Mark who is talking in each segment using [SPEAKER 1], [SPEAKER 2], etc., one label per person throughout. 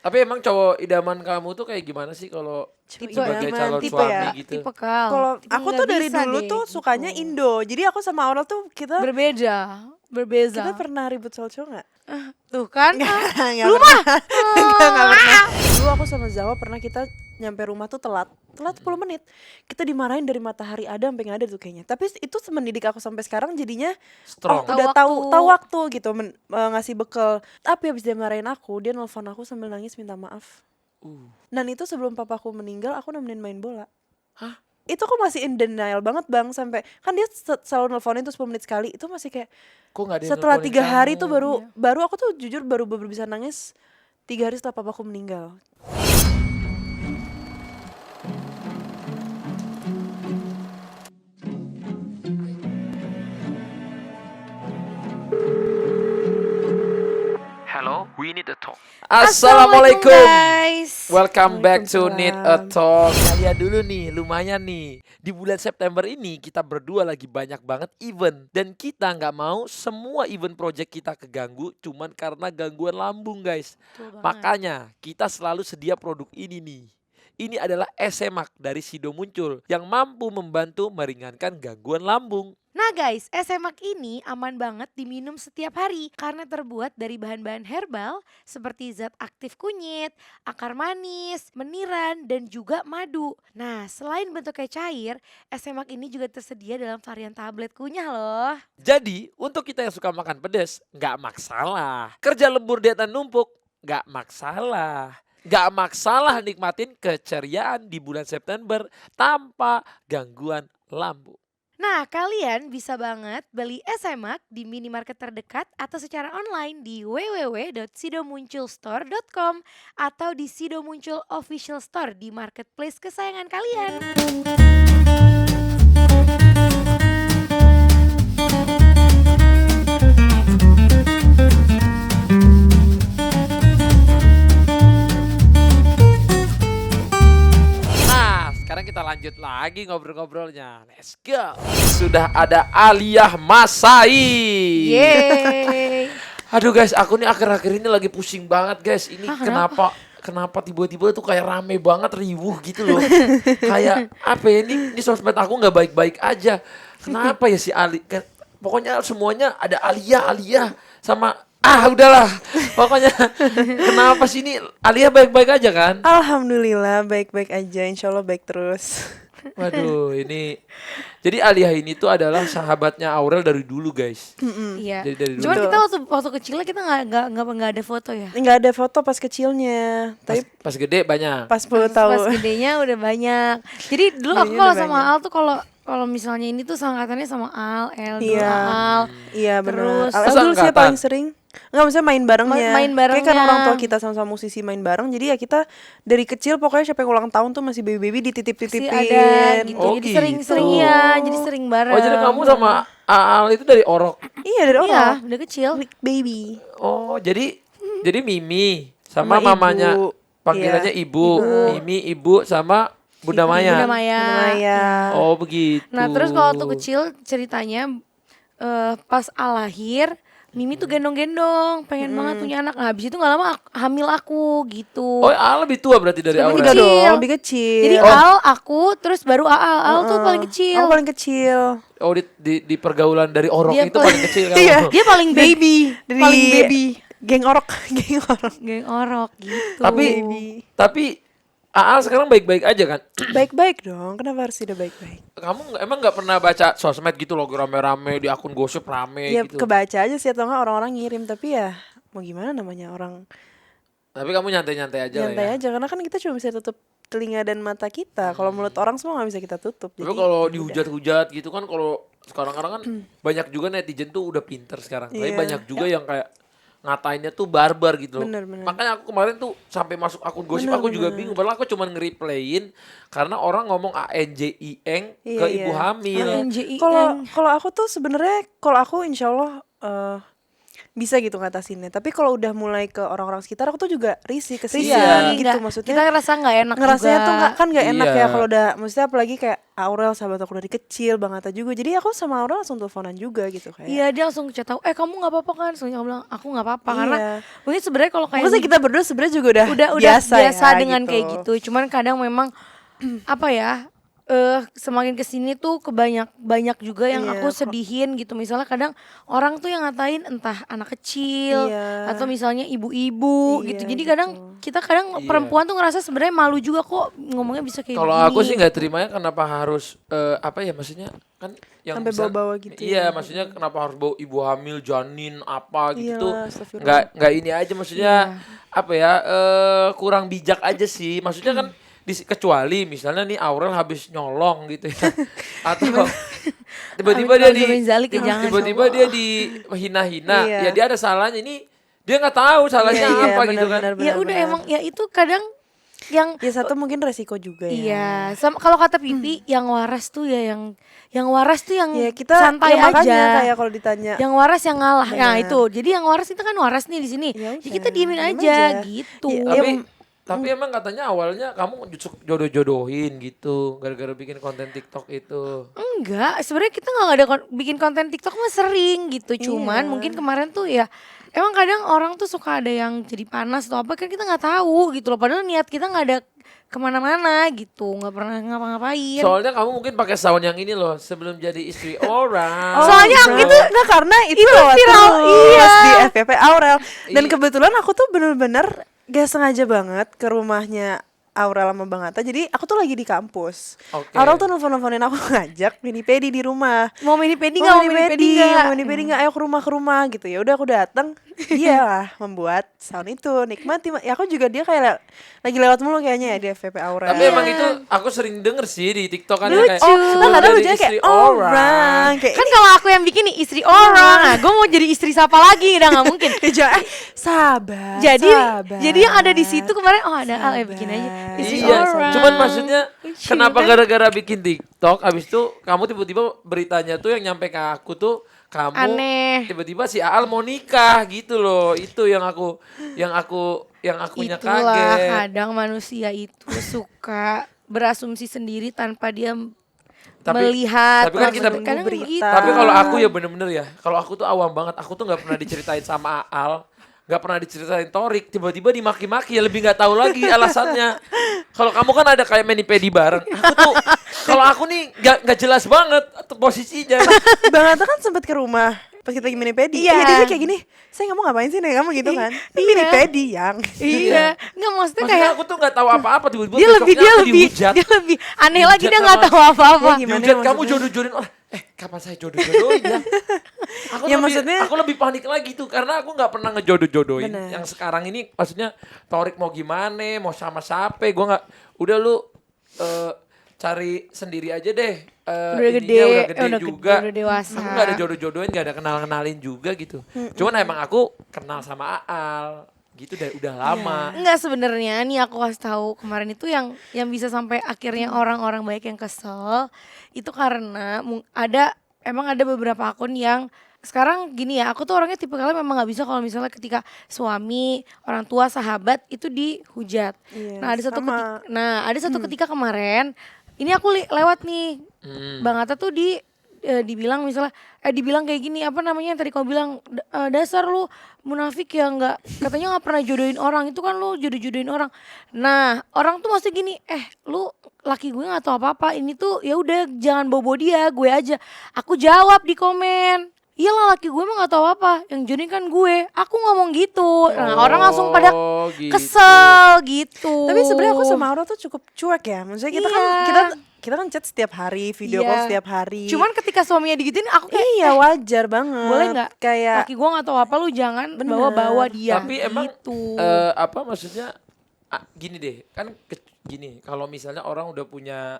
[SPEAKER 1] Tapi emang cowok idaman kamu tuh kayak gimana sih kalau
[SPEAKER 2] Tipe
[SPEAKER 1] sebagai
[SPEAKER 2] idaman,
[SPEAKER 1] calon
[SPEAKER 2] tipe
[SPEAKER 1] suami
[SPEAKER 2] ya.
[SPEAKER 1] gitu?
[SPEAKER 3] Tipe kal.
[SPEAKER 2] Kalau
[SPEAKER 3] Kita
[SPEAKER 2] aku
[SPEAKER 3] nggak
[SPEAKER 2] tuh dari
[SPEAKER 3] bisa
[SPEAKER 2] dulu
[SPEAKER 3] deh,
[SPEAKER 2] tuh
[SPEAKER 3] gitu.
[SPEAKER 2] sukanya Indo. Jadi aku sama Aurel tuh kita
[SPEAKER 3] Berbeza.
[SPEAKER 2] pernah ribut soal cowok nggak?
[SPEAKER 3] Tuh kan?
[SPEAKER 2] Lu mah nggak pernah. Dulu aku sama Zawa pernah kita nyampe rumah tuh telat 10 menit. Kita dimarahin dari matahari ada sampai nggak ada tuh kayaknya. Tapi itu mendidik aku sampai sekarang jadinya
[SPEAKER 1] Strong.
[SPEAKER 2] udah
[SPEAKER 3] Tahu
[SPEAKER 2] tahu waktu gitu ngasih bekal. Tapi habis dia marahin aku, dia nelfon aku sambil nangis minta maaf. Dan itu sebelum papaku meninggal aku nemenin main bola.
[SPEAKER 1] Hah?
[SPEAKER 2] Itu aku masih in denial banget Bang, sampai kan dia selalu nelfonin tuh 10 menit sekali. Itu masih kayak
[SPEAKER 1] Kok nggak ada yang
[SPEAKER 2] setelah
[SPEAKER 1] nelponin
[SPEAKER 2] 3 hari
[SPEAKER 1] kamu?
[SPEAKER 2] tuh baru aku tuh jujur baru bisa nangis 3 hari setelah papaku meninggal.
[SPEAKER 4] Hello, we need a talk.
[SPEAKER 1] Assalamualaikum
[SPEAKER 3] guys.
[SPEAKER 1] Welcome back to Need a
[SPEAKER 2] Waalaikumsalam.
[SPEAKER 1] Talk. Nah, lihat dulu nih, lumayan nih. Di bulan September ini kita berdua lagi banyak banget event. Dan kita nggak mau semua event project kita keganggu cuman karena gangguan lambung guys. Makanya kita selalu sedia produk ini nih. Ini adalah SMAK dari Sido Muncul yang mampu membantu meringankan gangguan lambung.
[SPEAKER 3] Nah guys, SMAK ini aman banget diminum setiap hari karena terbuat dari bahan-bahan herbal seperti zat aktif kunyit, akar manis, meniran, dan juga madu. Nah selain bentuknya cair, SMAK ini juga tersedia dalam varian tablet kunyah loh.
[SPEAKER 1] Jadi untuk kita yang suka makan pedas nggak masalah. Kerja lembur dietnya numpuk nggak masalah. Nggak masalah nikmatin keceriaan di bulan September tanpa gangguan lambung.
[SPEAKER 3] Nah kalian bisa banget beli SMAK di minimarket terdekat atau secara online di www.sidomunculstore.com atau di Sido Muncul Official Store di marketplace kesayangan kalian.
[SPEAKER 1] Nah, sekarang kita lanjut lagi ngobrol-ngobrolnya. Let's go. Sudah ada Aliyah Masai.
[SPEAKER 3] Yeay.
[SPEAKER 1] Aduh guys, aku nih akhir-akhir ini lagi pusing banget guys. Ini kenapa tiba-tiba tuh kayak rame banget riuh gitu loh. Kayak apa ya ini sosmed aku nggak baik-baik aja. Kenapa ya si Ali? Pokoknya semuanya ada Aliyah sama udahlah. Pokoknya kenapa sih ini Aliyah baik-baik aja kan?
[SPEAKER 2] Alhamdulillah baik-baik aja, insya Allah baik terus.
[SPEAKER 1] Waduh, ini jadi Aliyah ini tuh adalah sahabatnya Aurel dari dulu guys.
[SPEAKER 3] Iya.
[SPEAKER 1] Jadi dari dulu.
[SPEAKER 3] Cuman kita waktu kecilnya kita nggak ada foto ya.
[SPEAKER 2] Nggak ada foto pas kecilnya, tapi
[SPEAKER 1] Pas gede banyak.
[SPEAKER 2] pas 10
[SPEAKER 3] Pas
[SPEAKER 2] tahun.
[SPEAKER 3] gedenya udah banyak. Jadi dulu aku
[SPEAKER 2] Gedenya
[SPEAKER 3] kalau
[SPEAKER 2] udah
[SPEAKER 3] sama
[SPEAKER 2] banyak.
[SPEAKER 3] Al tuh kalau misalnya ini tuh sangkatannya sama Al, El dulu
[SPEAKER 2] Iya.
[SPEAKER 3] Al.
[SPEAKER 2] Iya benar.
[SPEAKER 3] Terus-
[SPEAKER 2] Al
[SPEAKER 1] Masa
[SPEAKER 2] dulu sih
[SPEAKER 1] angkatan?
[SPEAKER 2] paling sering. Enggak, maksudnya main barengnya.
[SPEAKER 3] Main barengnya.
[SPEAKER 2] Kayak kan orang tua kita sama-sama musisi main bareng. Jadi ya kita dari kecil pokoknya siapa yang ulang tahun tuh masih baby-baby
[SPEAKER 3] Si
[SPEAKER 2] dititip-titipin.
[SPEAKER 3] ada gitu.
[SPEAKER 1] Oh,
[SPEAKER 3] Jadi
[SPEAKER 1] gitu.
[SPEAKER 3] sering-sering ya, jadi sering bareng.
[SPEAKER 1] Oh jadi kamu sama Aal itu dari Orok.
[SPEAKER 2] Iya dari
[SPEAKER 3] Iya,
[SPEAKER 2] orang.
[SPEAKER 3] udah kecil.
[SPEAKER 2] Baby.
[SPEAKER 1] Oh jadi Mimi sama
[SPEAKER 2] Sama
[SPEAKER 1] mamanya
[SPEAKER 2] ibu.
[SPEAKER 1] panggilannya
[SPEAKER 2] Iya.
[SPEAKER 1] ibu. Mimi ibu sama Bunda Maya.
[SPEAKER 3] Bunda Maya.
[SPEAKER 2] Maya.
[SPEAKER 1] Oh begitu.
[SPEAKER 3] Nah terus kalau waktu kecil ceritanya pas Al lahir, Mimi tuh gendong-gendong, pengen banget punya anak. Nah, habis itu gak lama hamil aku gitu.
[SPEAKER 1] Oh Aal lebih tua berarti dari
[SPEAKER 3] Lebih
[SPEAKER 1] Aurel.
[SPEAKER 2] Enggak
[SPEAKER 3] kecil.
[SPEAKER 2] dong, lebih kecil.
[SPEAKER 3] Jadi Al, aku, terus baru Al. Al tuh paling kecil.
[SPEAKER 2] Aku paling kecil.
[SPEAKER 1] Oh di pergaulan dari Orok
[SPEAKER 3] Dia
[SPEAKER 1] itu paling kecil kamu.
[SPEAKER 2] Iya.
[SPEAKER 3] Dia paling baby.
[SPEAKER 2] Dari
[SPEAKER 3] paling baby.
[SPEAKER 2] Geng orok, geng orok.
[SPEAKER 3] Geng orok gitu.
[SPEAKER 1] Tapi Aal sekarang baik-baik aja kan?
[SPEAKER 2] Baik-baik dong, kenapa harus tidak baik-baik?
[SPEAKER 1] Kamu emang nggak pernah baca sosmed gitu loh rame-rame di akun gosip rame
[SPEAKER 2] Ya
[SPEAKER 1] gitu?
[SPEAKER 2] kebaca aja sih atau enggak orang-orang ngirim, tapi ya mau gimana namanya orang
[SPEAKER 1] Tapi kamu nyantai-nyantai aja
[SPEAKER 2] nyantai
[SPEAKER 1] lah ya.
[SPEAKER 2] aja karena kan kita cuma bisa tutup telinga dan mata kita. Kalau mulut orang semua nggak bisa kita tutup.
[SPEAKER 1] Tapi
[SPEAKER 2] Jadi
[SPEAKER 1] kalau
[SPEAKER 2] ya
[SPEAKER 1] dihujat-hujat gitu kan kalau sekarang-kadang kan banyak juga netizen tuh udah pinter sekarang. Tapi
[SPEAKER 2] Iya.
[SPEAKER 1] banyak juga yang kayak ngatainnya tuh barbar gitu loh.
[SPEAKER 2] Bener.
[SPEAKER 1] Makanya aku kemarin tuh sampai masuk akun gosip aku juga bingung. Padahal aku cuma nge-replayin karena orang ngomong ANJIeng ke
[SPEAKER 2] Iya,
[SPEAKER 1] ibu
[SPEAKER 2] iya.
[SPEAKER 1] hamil.
[SPEAKER 3] NJIN.
[SPEAKER 2] Kalau aku tuh sebenarnya kalau aku insya Allah bisa gitu ngatasinnya. Tapi kalau udah mulai ke orang-orang sekitar aku tuh juga risih,
[SPEAKER 3] Iya,
[SPEAKER 2] kesian gitu
[SPEAKER 3] nggak-
[SPEAKER 2] maksudnya.
[SPEAKER 3] kita ngerasa nggak enak
[SPEAKER 2] Ngerasanya
[SPEAKER 3] juga.
[SPEAKER 2] tuh nggak enak
[SPEAKER 1] Iya.
[SPEAKER 2] ya kalau udah maksudnya apalagi kayak Aurel sahabat aku dari kecil, Bang Atta juga. Jadi aku sama Aurel langsung teleponan juga gitu kayak.
[SPEAKER 3] Iya, dia langsung chat tahu, kamu nggak apa-apa kan? Soalnya aku bilang aku nggak apa-apa
[SPEAKER 2] Iya.
[SPEAKER 3] karena mungkin sebenarnya kalau kayak
[SPEAKER 2] Maksudnya kita berdua sebenarnya juga udah
[SPEAKER 3] biasa
[SPEAKER 2] ya,
[SPEAKER 3] dengan kayak gitu. Cuman kadang memang apa ya? Semakin kesini tuh banyak juga yang
[SPEAKER 2] Iya,
[SPEAKER 3] aku sedihin gitu. Misalnya kadang orang tuh yang ngatain entah anak kecil
[SPEAKER 2] Iya.
[SPEAKER 3] atau misalnya ibu-ibu
[SPEAKER 2] Iya,
[SPEAKER 3] gitu. Jadi
[SPEAKER 2] gitu.
[SPEAKER 3] kadang kita
[SPEAKER 1] Iya.
[SPEAKER 3] perempuan tuh ngerasa sebenarnya malu juga kok ngomongnya bisa kayak
[SPEAKER 1] Kalau
[SPEAKER 3] begini.
[SPEAKER 1] aku sih nggak terimanya kenapa harus apa ya maksudnya kan yang
[SPEAKER 2] Sampai
[SPEAKER 1] misal-
[SPEAKER 2] bawa-bawa gitu
[SPEAKER 1] Iya,
[SPEAKER 2] ya.
[SPEAKER 1] maksudnya kenapa harus bawa ibu hamil, janin apa gitu tuh.
[SPEAKER 2] Iyalah, astagfirullah.
[SPEAKER 1] Nggak ini aja maksudnya apa ya kurang bijak aja sih. Maksudnya kan kecuali misalnya nih Aurel habis nyolong gitu ya. Atau tiba-tiba dia
[SPEAKER 3] Amit-amit min zalik ya, jangan,
[SPEAKER 1] tiba-tiba
[SPEAKER 3] ya
[SPEAKER 1] dia dihina-hina.
[SPEAKER 2] Iya.
[SPEAKER 1] Ya dia ada salahnya ini. Dia nggak tahu salahnya
[SPEAKER 2] Iya,
[SPEAKER 1] apa
[SPEAKER 2] iya,
[SPEAKER 1] gitu kan.
[SPEAKER 2] benar-benar.
[SPEAKER 3] Ya udah emang ya itu kadang yang
[SPEAKER 2] Ya satu mungkin resiko juga ya.
[SPEAKER 3] iya, sama kalau kata Pipi yang waras tuh ya yang waras tuh yang
[SPEAKER 2] Ya kita
[SPEAKER 3] santai
[SPEAKER 2] ya makanya
[SPEAKER 3] aja.
[SPEAKER 2] kayak kalau ditanya
[SPEAKER 3] Yang waras yang ngalah. Nah,
[SPEAKER 2] Benar.
[SPEAKER 3] itu. Jadi yang waras itu kan waras nih di sini.
[SPEAKER 2] Ya
[SPEAKER 3] Ya
[SPEAKER 2] udah,
[SPEAKER 3] kita diemin
[SPEAKER 2] diem
[SPEAKER 3] aja
[SPEAKER 2] aja.
[SPEAKER 3] gitu.
[SPEAKER 2] Iya,
[SPEAKER 1] Tapi emang katanya awalnya kamu jodoh-jodohin gitu gara-gara bikin konten TikTok itu.
[SPEAKER 3] Enggak, sebenarnya kita nggak ada bikin konten TikTok mah sering gitu. Cuman
[SPEAKER 2] Iya.
[SPEAKER 3] mungkin kemarin tuh ya emang kadang orang tuh suka ada yang jadi panas atau apa kan kita nggak tahu gitu loh. Padahal niat kita nggak ada kemana-mana gitu, nggak pernah ngapa-ngapain.
[SPEAKER 1] Soalnya kamu mungkin pakai sound yang ini loh sebelum jadi istri orang.
[SPEAKER 3] Soalnya
[SPEAKER 2] bro.
[SPEAKER 3] itu
[SPEAKER 2] nggak karena itu,
[SPEAKER 3] itu
[SPEAKER 2] lewat
[SPEAKER 3] viral,
[SPEAKER 2] terus
[SPEAKER 3] iya.
[SPEAKER 2] di FPP Aurel. Dan
[SPEAKER 1] Iya.
[SPEAKER 2] kebetulan aku tuh bener-bener gak sengaja banget ke rumahnya Aurel sama Bang Atta. Jadi aku tuh lagi di kampus.
[SPEAKER 1] Oke.
[SPEAKER 2] Aurel tuh nelfon-nelfonin aku ngajak mini pedi di rumah.
[SPEAKER 3] mau mini pedi nggak? Mau mini pedi nggak?
[SPEAKER 2] Mau mini pedi nggak? Ayo ke rumah gitu. Ya udah aku datang. Dia lah membuat sound itu. Nikmati. Ya aku juga dia kayak lagi lewat mulu kayaknya ya di FPP Aurel.
[SPEAKER 1] Tapi emang itu aku sering denger sih di TikTok kan
[SPEAKER 3] Lucu.
[SPEAKER 1] kayak
[SPEAKER 2] Oh,
[SPEAKER 1] sebelum
[SPEAKER 2] kadang
[SPEAKER 1] jadi
[SPEAKER 2] lucunya
[SPEAKER 1] istri
[SPEAKER 2] kayak orang kayak
[SPEAKER 3] Kan kalau aku yang bikin nih istri orang, nah gue mau jadi istri siapa lagi? Udah nggak mungkin.
[SPEAKER 2] sabar.
[SPEAKER 3] Jadi
[SPEAKER 2] sabar.
[SPEAKER 3] jadi yang ada di situ kemarin ada Al ya bikin aja istri
[SPEAKER 1] Iya,
[SPEAKER 3] orang.
[SPEAKER 1] cuman maksudnya
[SPEAKER 3] Lucu,
[SPEAKER 1] kenapa
[SPEAKER 3] kan?
[SPEAKER 1] gara-gara bikin TikTok abis itu kamu tiba-tiba beritanya tuh yang nyampe ke aku tuh kamu
[SPEAKER 3] Aneh.
[SPEAKER 1] tiba-tiba si Aal mau nikah gitu loh. Itu yang akunya
[SPEAKER 3] Itulah
[SPEAKER 1] kaget.
[SPEAKER 3] kadang manusia itu suka berasumsi sendiri tanpa dia
[SPEAKER 1] Tapi-
[SPEAKER 3] melihat.
[SPEAKER 1] tapi kan kita-
[SPEAKER 3] langsung kadang
[SPEAKER 2] berita.
[SPEAKER 3] begitu.
[SPEAKER 1] Tapi kalau aku ya bener-bener ya, kalau aku tuh awam banget, aku tuh nggak pernah diceritain sama Aal, nggak pernah diceritain Torik, tiba-tiba dimaki-maki ya lebih nggak tahu lagi alasannya. Kalau kamu kan ada kayak mani-pedi bareng, aku tuh kalau aku nih nggak jelas banget posisinya.
[SPEAKER 2] Bang Atta kan sempat ke rumah pas kita lagi mini pedi.
[SPEAKER 3] Iya.
[SPEAKER 2] Dia kayak gini, saya ngomong ngapain sih nih kamu gitu kan? Ini
[SPEAKER 3] Iya.
[SPEAKER 2] mini pedi yang.
[SPEAKER 3] Iya, nggak maksudnya
[SPEAKER 1] Maksudnya
[SPEAKER 3] kayak
[SPEAKER 1] aku tuh nggak tahu apa-apa tiba-tiba
[SPEAKER 3] dia lebih
[SPEAKER 1] besoknya aku dihujat.
[SPEAKER 3] dia lebih aneh lagi
[SPEAKER 1] Dihujat
[SPEAKER 3] dia nggak
[SPEAKER 1] sama-
[SPEAKER 3] tahu apa-apa.
[SPEAKER 2] Ya, gimana
[SPEAKER 1] Dihujat kamu
[SPEAKER 2] maksudnya?
[SPEAKER 1] jodoh-jodohin orang. Kapan saya jodoh-jodohin ya?
[SPEAKER 2] Ya, maksudnya-
[SPEAKER 1] aku lebih panik lagi tuh karena aku nggak pernah ngejodoh-jodohin.
[SPEAKER 2] Bener.
[SPEAKER 1] Yang sekarang ini maksudnya Torik mau gimana, mau sama siapa, gue nggak. Udah lu cari sendiri aja deh.
[SPEAKER 3] Udah
[SPEAKER 1] Ininya
[SPEAKER 3] gede,
[SPEAKER 1] udah gede
[SPEAKER 3] udah
[SPEAKER 1] juga.
[SPEAKER 3] udah dewasa.
[SPEAKER 1] Aku nggak ada jodoh-jodohin, nggak ada kenal-kenalin juga gitu. Cuman emang aku kenal sama Aal gitu udah lama.
[SPEAKER 3] Enggak sebenarnya nih aku kasih tahu kemarin itu yang bisa sampai akhirnya orang-orang banyak yang kesel itu karena emang ada beberapa akun yang sekarang gini ya, aku tuh orangnya tipe kalian memang nggak bisa kalau misalnya ketika suami, orang tua, sahabat itu dihujat.
[SPEAKER 2] Iya,
[SPEAKER 3] Nah,
[SPEAKER 2] sama.
[SPEAKER 3] ada satu ketika kemarin ini aku lewat nih. Bang Atta tuh dibilang misalnya dibilang kayak gini apa namanya yang tadi kau bilang dasar lu munafik ya nggak katanya nggak pernah jodohin orang itu kan lu jodohin orang. Nah orang tuh maksudnya gini lu laki gue nggak tahu apa-apa ini tuh ya udah jangan bobo dia gue aja. Aku jawab di komen. Iyalah laki gue mah gak tahu apa, yang jodohin kan gue. Aku ngomong gitu. Nah, orang langsung pada
[SPEAKER 1] gitu.
[SPEAKER 3] kesel gitu.
[SPEAKER 2] Tapi sebenarnya aku sama Aurel tuh cukup cuek ya. Maksudnya kita kan
[SPEAKER 3] Iya.
[SPEAKER 2] kita kan chat setiap hari, video
[SPEAKER 3] Iya.
[SPEAKER 2] call setiap hari.
[SPEAKER 3] Cuman ketika suaminya digituin aku kayak
[SPEAKER 2] iya wajar banget.
[SPEAKER 3] boleh nggak
[SPEAKER 2] Kayak
[SPEAKER 3] laki gue nggak tahu apa lu jangan
[SPEAKER 2] Bener.
[SPEAKER 3] bawa-bawa dia
[SPEAKER 1] Tapi emang
[SPEAKER 3] gitu.
[SPEAKER 1] apa maksudnya gini deh kan gini kalau misalnya orang udah punya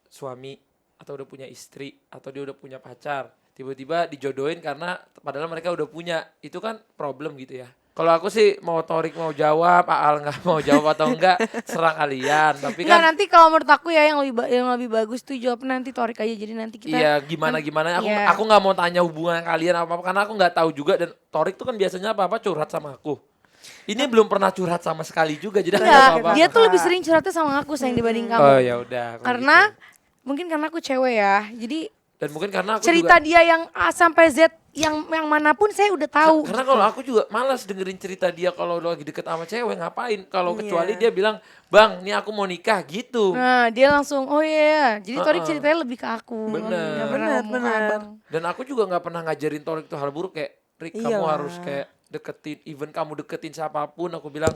[SPEAKER 1] suami atau udah punya istri atau dia udah punya pacar tiba-tiba dijodohin karena padahal mereka udah punya itu kan problem gitu ya. Kalau aku sih mau Torik mau jawab, Aal nggak mau jawab atau enggak, serang kalian. Tapi
[SPEAKER 3] Enggak,
[SPEAKER 1] kan
[SPEAKER 3] nanti kalau menurut aku ya yang lebih bagus tuh jawab nanti Torik aja, jadi nanti kita
[SPEAKER 1] iya gimana. Aku
[SPEAKER 3] Iya.
[SPEAKER 1] aku nggak mau tanya hubungan kalian apa apa karena aku nggak tahu juga dan Torik tuh kan biasanya apa curhat sama aku. Ini belum pernah curhat sama sekali juga jadi aku nggak
[SPEAKER 3] Enggak,
[SPEAKER 1] tahu apa.
[SPEAKER 3] dia tuh lebih sering curhatnya sama aku sayang dibanding kamu.
[SPEAKER 1] Oh ya udah. kalau
[SPEAKER 3] Karena
[SPEAKER 1] gitu.
[SPEAKER 3] mungkin karena aku cewek ya. Jadi
[SPEAKER 1] Dan mungkin karena aku
[SPEAKER 3] cerita
[SPEAKER 1] juga
[SPEAKER 3] dia yang A sampai Z yang manapun saya udah tahu.
[SPEAKER 1] karena kalau aku juga malas dengerin cerita dia kalau lagi deket sama cewek ngapain kalau kecuali dia bilang bang nih aku mau nikah gitu.
[SPEAKER 3] Nah, dia langsung oh iya. Jadi Torik
[SPEAKER 1] Heeh.
[SPEAKER 3] ceritanya lebih ke aku.
[SPEAKER 1] Bener.
[SPEAKER 3] Nggak pernah
[SPEAKER 2] Bener,
[SPEAKER 3] ngomong
[SPEAKER 2] bener.
[SPEAKER 3] abang.
[SPEAKER 1] Dan aku juga nggak pernah ngajarin Torik tuh hal buruk kayak Rik kamu
[SPEAKER 2] Iyalah.
[SPEAKER 1] harus kayak deketin even kamu deketin siapapun aku bilang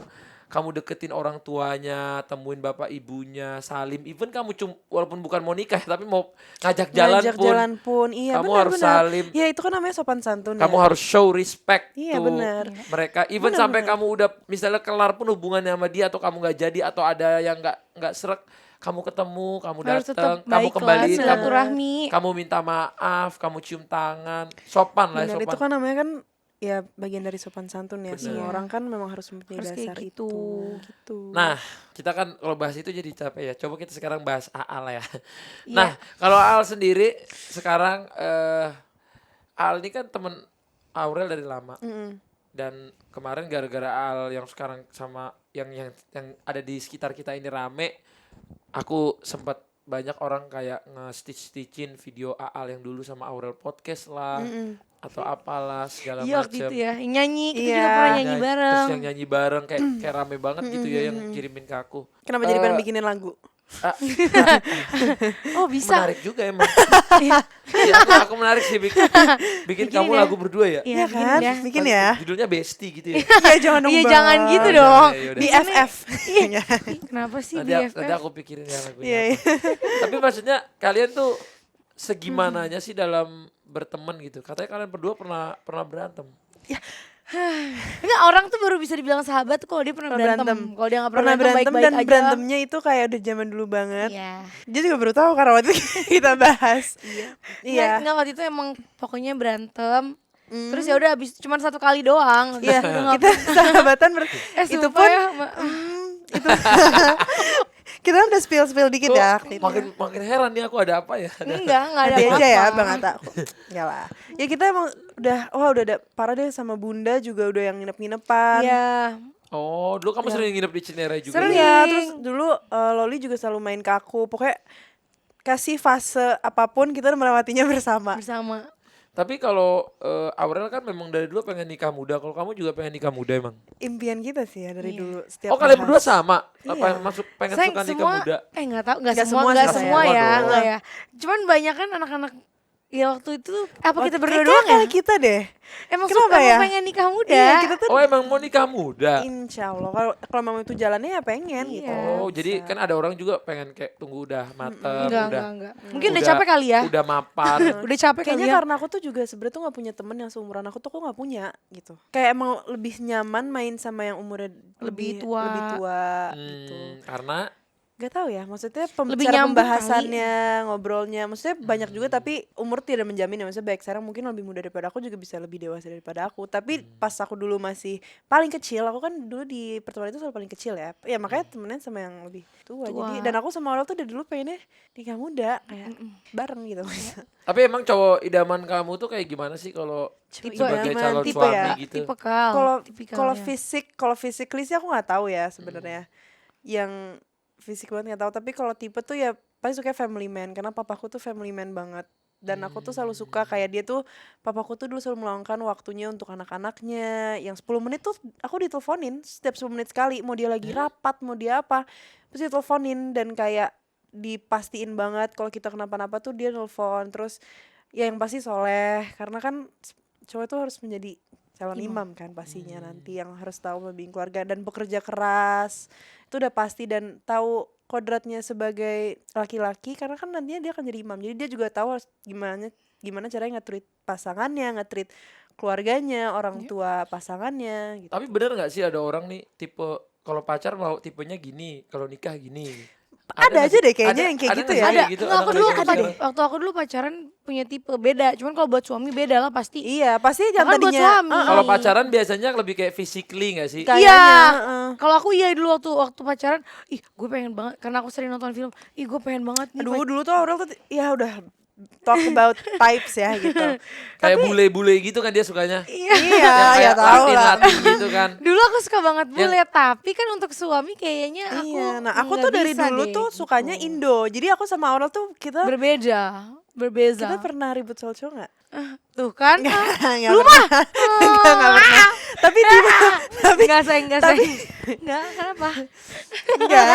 [SPEAKER 1] kamu deketin orang tuanya temuin bapak ibunya salim even kamu walaupun bukan mau nikah tapi mau ngajak jalan
[SPEAKER 2] Ngajak
[SPEAKER 1] pun
[SPEAKER 2] jalan pun, iya
[SPEAKER 1] kamu
[SPEAKER 2] benar,
[SPEAKER 1] harus
[SPEAKER 2] benar.
[SPEAKER 1] salim.
[SPEAKER 2] Ya itu kan namanya sopan santun
[SPEAKER 1] kamu
[SPEAKER 2] ya.
[SPEAKER 1] harus show respect
[SPEAKER 2] Iya,
[SPEAKER 1] tuh
[SPEAKER 2] benar.
[SPEAKER 1] mereka even
[SPEAKER 2] Benar,
[SPEAKER 1] sampai
[SPEAKER 2] benar.
[SPEAKER 1] kamu udah misalnya kelar pun hubungannya sama dia atau kamu nggak jadi atau ada yang nggak serak kamu ketemu kamu
[SPEAKER 3] Harus tetap
[SPEAKER 1] datang kamu
[SPEAKER 3] baik lah,
[SPEAKER 1] kembaliin kamu
[SPEAKER 3] silaturahmi.
[SPEAKER 1] kamu minta maaf kamu cium tangan sopan lah
[SPEAKER 2] Benar,
[SPEAKER 1] sopan
[SPEAKER 2] itu kan namanya kan ya bagian dari sopan santun ya. Semua
[SPEAKER 3] Iya.
[SPEAKER 2] orang kan memang harus mempunyai
[SPEAKER 3] Harus kayak
[SPEAKER 2] dasar
[SPEAKER 3] gitu.
[SPEAKER 2] itu. Gitu.
[SPEAKER 1] Nah, kita kan kalau bahas itu jadi capek ya. Coba kita sekarang bahas Aal ya.
[SPEAKER 3] Iya.
[SPEAKER 1] Nah, kalau Aal sendiri sekarang Aal ini kan temen Aurel dari lama.
[SPEAKER 2] Mm-mm.
[SPEAKER 1] Dan kemarin gara-gara Aal yang sekarang sama yang ada di sekitar kita ini rame, aku sempat banyak orang kayak nge-stitch-stitchin video Aal yang dulu sama Aurel podcast lah atau apalah segala
[SPEAKER 3] Iya waktu
[SPEAKER 1] macam.
[SPEAKER 3] itu ya, yang nyanyi, kita
[SPEAKER 2] Iya.
[SPEAKER 3] juga pernah nyanyi
[SPEAKER 1] Terus
[SPEAKER 3] bareng.
[SPEAKER 1] yang nyanyi bareng kayak rame banget gitu ya yang kirimin ke aku.
[SPEAKER 2] Kenapa jadi
[SPEAKER 1] Eh,
[SPEAKER 2] pengen bikinin lagu?
[SPEAKER 1] Ah,
[SPEAKER 3] Oh bisa.
[SPEAKER 1] menarik juga emang.
[SPEAKER 3] Iya.
[SPEAKER 1] Iya, aku menarik sih bikin
[SPEAKER 3] Bikinin
[SPEAKER 1] kamu
[SPEAKER 3] ya.
[SPEAKER 1] lagu berdua ya.
[SPEAKER 3] Iya
[SPEAKER 2] Iya kan?
[SPEAKER 3] ya.
[SPEAKER 2] Bikin ya.
[SPEAKER 1] Judulnya Bestie gitu ya.
[SPEAKER 2] Iya jangan dong.
[SPEAKER 3] Iya
[SPEAKER 2] Bang.
[SPEAKER 3] jangan gitu
[SPEAKER 1] Oh,
[SPEAKER 3] dong.
[SPEAKER 1] iya, iya, udah.
[SPEAKER 2] BFF.
[SPEAKER 3] Iya. Ih, kenapa sih
[SPEAKER 1] Nanti
[SPEAKER 3] BFF?
[SPEAKER 1] aku pikirin ya lagunya.
[SPEAKER 2] Iya,
[SPEAKER 1] apa.
[SPEAKER 2] iya.
[SPEAKER 1] Tapi maksudnya kalian tuh segimananya sih dalam berteman gitu. Katanya kalian berdua pernah berantem.
[SPEAKER 3] Enggak, orang tuh baru bisa dibilang sahabat tuh kalau dia pernah berantem. Kalau dia gak pernah
[SPEAKER 2] Pernah berantem
[SPEAKER 3] baik-baik
[SPEAKER 2] dan
[SPEAKER 3] aja.
[SPEAKER 2] berantemnya itu kayak udah zaman dulu banget.
[SPEAKER 3] Iya.
[SPEAKER 2] Dia juga baru tahu karena waktu itu kita bahas. Iya.
[SPEAKER 3] Enggak, waktu itu emang pokoknya berantem. Terus ya udah habis cuman satu kali doang.
[SPEAKER 2] Iya,
[SPEAKER 3] Udah nggak
[SPEAKER 2] kita sahabatan itu
[SPEAKER 3] sumpah
[SPEAKER 2] pun
[SPEAKER 3] ya,
[SPEAKER 2] itu kita udah spill dikit
[SPEAKER 1] Kok
[SPEAKER 2] ya. waktu itu ya.
[SPEAKER 1] makin heran nih aku ada apa ya.
[SPEAKER 3] enggak ada
[SPEAKER 2] Nanti aja ya
[SPEAKER 3] apa-apa.
[SPEAKER 2] Bang Atta. Enggak lah. Ya kita emang udah ada parah deh sama Bunda juga udah yang nginep-nginepan.
[SPEAKER 3] Iya.
[SPEAKER 1] Oh, dulu kamu sering nginep di Cinere juga.
[SPEAKER 3] Sering.
[SPEAKER 1] ya?
[SPEAKER 2] Iya, terus dulu Loli juga selalu main ke aku. Pokoknya kasih fase apapun kita udah melewatinya bersama.
[SPEAKER 3] Bersama.
[SPEAKER 1] Tapi kalau Aurel kan memang dari dulu pengen nikah muda. Kalau kamu juga pengen nikah muda emang.
[SPEAKER 2] Impian kita sih ya dari
[SPEAKER 3] Iya.
[SPEAKER 2] dulu. Setiap
[SPEAKER 1] Oh, kalian
[SPEAKER 2] bahas.
[SPEAKER 1] berdua sama? Apa
[SPEAKER 2] Iya.
[SPEAKER 1] masuk pengen
[SPEAKER 3] Sayang
[SPEAKER 1] suka nikah
[SPEAKER 3] semua,
[SPEAKER 1] muda?
[SPEAKER 3] enggak tahu, enggak
[SPEAKER 2] Nggak
[SPEAKER 3] semua,
[SPEAKER 2] semua
[SPEAKER 3] enggak
[SPEAKER 2] sih,
[SPEAKER 3] semua
[SPEAKER 1] sayang.
[SPEAKER 3] ya,
[SPEAKER 1] Semua
[SPEAKER 3] enggak ya. Cuman banyak kan anak-anak ya waktu itu apa kita berdua
[SPEAKER 2] Kayaknya
[SPEAKER 3] doang ya?
[SPEAKER 2] kayak kita deh.
[SPEAKER 3] Emang
[SPEAKER 2] Kenapa
[SPEAKER 3] suka
[SPEAKER 2] ya?
[SPEAKER 3] emang pengen nikah muda.
[SPEAKER 2] Iya, kita tuh
[SPEAKER 1] Oh, emang mau nikah muda?
[SPEAKER 2] insya Allah kalau memang itu jalannya ya pengen gitu.
[SPEAKER 3] Iya.
[SPEAKER 1] Oh, jadi kan ada orang juga pengen kayak tunggu udah mateng,
[SPEAKER 3] Enggak. Mungkin udah capek kali ya.
[SPEAKER 1] Udah mapan.
[SPEAKER 3] Udah capek kali
[SPEAKER 2] Kayaknya
[SPEAKER 3] ya.
[SPEAKER 2] karena aku tuh juga sebenarnya tuh gak punya temen yang seumuran aku tuh nggak punya gitu. Kayak emang lebih nyaman main sama yang umurnya
[SPEAKER 3] Lebih tua.
[SPEAKER 2] lebih tua gitu.
[SPEAKER 1] Karena
[SPEAKER 2] Gak tahu ya, maksudnya
[SPEAKER 3] Lebih
[SPEAKER 2] cara
[SPEAKER 3] nyambung
[SPEAKER 2] pembahasannya, ngobrolnya, maksudnya banyak juga tapi umur tidak menjamin ya. Maksudnya baik sekarang mungkin lebih muda daripada aku juga bisa lebih dewasa daripada aku. Tapi pas aku dulu masih paling kecil, aku kan dulu di pertemanan itu selalu paling kecil ya. Ya makanya temenan sama yang lebih tua. Jadi dan aku sama Aurel tuh dari dulu pengennya nikah muda kayak bareng gitu.
[SPEAKER 1] tapi emang cowok idaman kamu tuh kayak gimana sih kalau sebagai
[SPEAKER 2] idaman,
[SPEAKER 1] calon
[SPEAKER 2] tipe
[SPEAKER 1] suami
[SPEAKER 2] ya?
[SPEAKER 1] gitu?
[SPEAKER 3] Tipe kal.
[SPEAKER 2] Kalau physically sih aku nggak tahu ya sebenarnya. Yang fisik banget nggak tahu, tapi kalau tipe tuh ya pasti suka family man karena papaku tuh family man banget. Dan aku tuh selalu suka kayak dia tuh, papaku tuh dulu selalu meluangkan waktunya untuk anak-anaknya. Yang 10 menit tuh aku diteleponin setiap 10 menit sekali, mau dia lagi rapat, mau dia apa, pasti diteleponin. Dan kayak dipastiin banget kalau kita kenapa-napa tuh dia nelfon. Terus ya yang pasti soleh, karena kan cowok itu harus menjadi calon imam kan pastinya nanti, yang harus tahu membimbing keluarga dan bekerja keras. Itu udah pasti, dan tahu kodratnya sebagai laki-laki karena kan nantinya dia akan jadi imam. Jadi dia juga tahu harus gimana caranya nge-treat pasangannya, nge-treat keluarganya, orang tua pasangannya gitu.
[SPEAKER 1] Tapi bener nggak sih ada orang nih tipe kalau pacar mau tipenya gini, kalau nikah gini?
[SPEAKER 2] Ada
[SPEAKER 1] nggak
[SPEAKER 2] aja
[SPEAKER 1] sih?
[SPEAKER 2] deh kayaknya yang kayak gitu
[SPEAKER 1] nggak
[SPEAKER 2] ya.
[SPEAKER 1] sih
[SPEAKER 3] Ada.
[SPEAKER 1] kayak gitu
[SPEAKER 3] Nggak, aku
[SPEAKER 1] anak
[SPEAKER 3] dulu
[SPEAKER 1] laki-laki sekarang?
[SPEAKER 3] waktu aku dulu pacaran punya tipe beda. Cuman kalau buat suami beda lah pasti.
[SPEAKER 2] Iya, pasti yang
[SPEAKER 3] Bahkan buat
[SPEAKER 2] tadinya
[SPEAKER 3] suami.
[SPEAKER 1] Kalau pacaran biasanya lebih kayak physically gak sih?
[SPEAKER 2] kayaknya,
[SPEAKER 3] Iya. Kalau aku iya dulu waktu pacaran, ih gue pengen banget karena aku sering nonton film. Ih gue pengen banget nih.
[SPEAKER 2] dulu tuh Aurel tuh ya udah talk about types ya gitu.
[SPEAKER 1] Kayak bule-bule gitu kan dia sukanya.
[SPEAKER 3] Iya.
[SPEAKER 2] Iya,
[SPEAKER 1] Yang
[SPEAKER 2] ya
[SPEAKER 1] kayak
[SPEAKER 2] tahu lah.
[SPEAKER 1] Latin-Latin gitu kan.
[SPEAKER 3] Dulu aku suka banget bule, tapi kan untuk suami kayaknya aku
[SPEAKER 2] Iya, nah aku
[SPEAKER 3] nggak
[SPEAKER 2] tuh dari
[SPEAKER 3] bisa
[SPEAKER 2] dulu
[SPEAKER 3] deh,
[SPEAKER 2] tuh
[SPEAKER 3] gitu.
[SPEAKER 2] sukanya Indo. Jadi aku sama Aurel tuh kita
[SPEAKER 3] berbeza.
[SPEAKER 2] pernah ribut soal cowok nggak?
[SPEAKER 3] Tuh kan?
[SPEAKER 2] Nggak nggak pernah. Tapi
[SPEAKER 3] Enggak sayang. Enggak, kenapa?
[SPEAKER 2] enggak.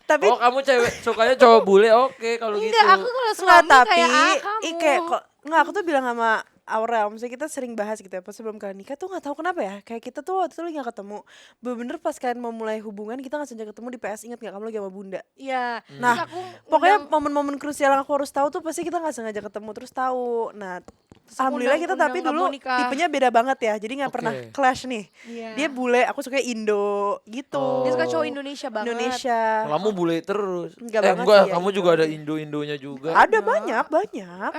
[SPEAKER 2] Tapi
[SPEAKER 1] Oh kamu cewek sukanya cowok bule, oke kalau gitu.
[SPEAKER 3] Enggak, aku kalau
[SPEAKER 2] Nggak,
[SPEAKER 3] suami
[SPEAKER 2] tapi
[SPEAKER 3] kayak kamu.
[SPEAKER 2] kayak kok nggak, aku tuh bilang sama Aurel, maksudnya kita sering bahas gitu ya, pas sebelum kalian nikah tuh nggak tahu kenapa ya, kayak kita tuh waktu itu lagi nggak ketemu, bener-bener pas kalian mau mulai hubungan kita nggak sengaja ketemu di PS, inget nggak kamu lagi sama bunda?
[SPEAKER 3] Iya.
[SPEAKER 2] Nah,
[SPEAKER 3] terus aku
[SPEAKER 2] Pokoknya
[SPEAKER 3] undang-
[SPEAKER 2] momen-momen krusial yang aku harus tahu tuh pasti kita nggak sengaja ketemu terus tahu. Nah,
[SPEAKER 3] Terus aku
[SPEAKER 2] alhamdulillah kita
[SPEAKER 3] undang
[SPEAKER 2] tapi
[SPEAKER 3] kamu
[SPEAKER 2] dulu
[SPEAKER 3] nikah.
[SPEAKER 2] tipenya beda banget ya, jadi nggak
[SPEAKER 1] Oke.
[SPEAKER 2] pernah clash nih.
[SPEAKER 3] Iya.
[SPEAKER 2] Dia bule, aku suka Indo gitu.
[SPEAKER 3] Dia suka cowok Indonesia banget.
[SPEAKER 2] Indonesia.
[SPEAKER 1] Kamu bule terus.
[SPEAKER 2] Enggak banget
[SPEAKER 1] enggak,
[SPEAKER 2] sih, ya,
[SPEAKER 1] kamu
[SPEAKER 2] Indo
[SPEAKER 1] juga ada
[SPEAKER 2] aja.
[SPEAKER 1] Indo-Indonya juga.
[SPEAKER 2] Ada banyak.
[SPEAKER 3] Enggak.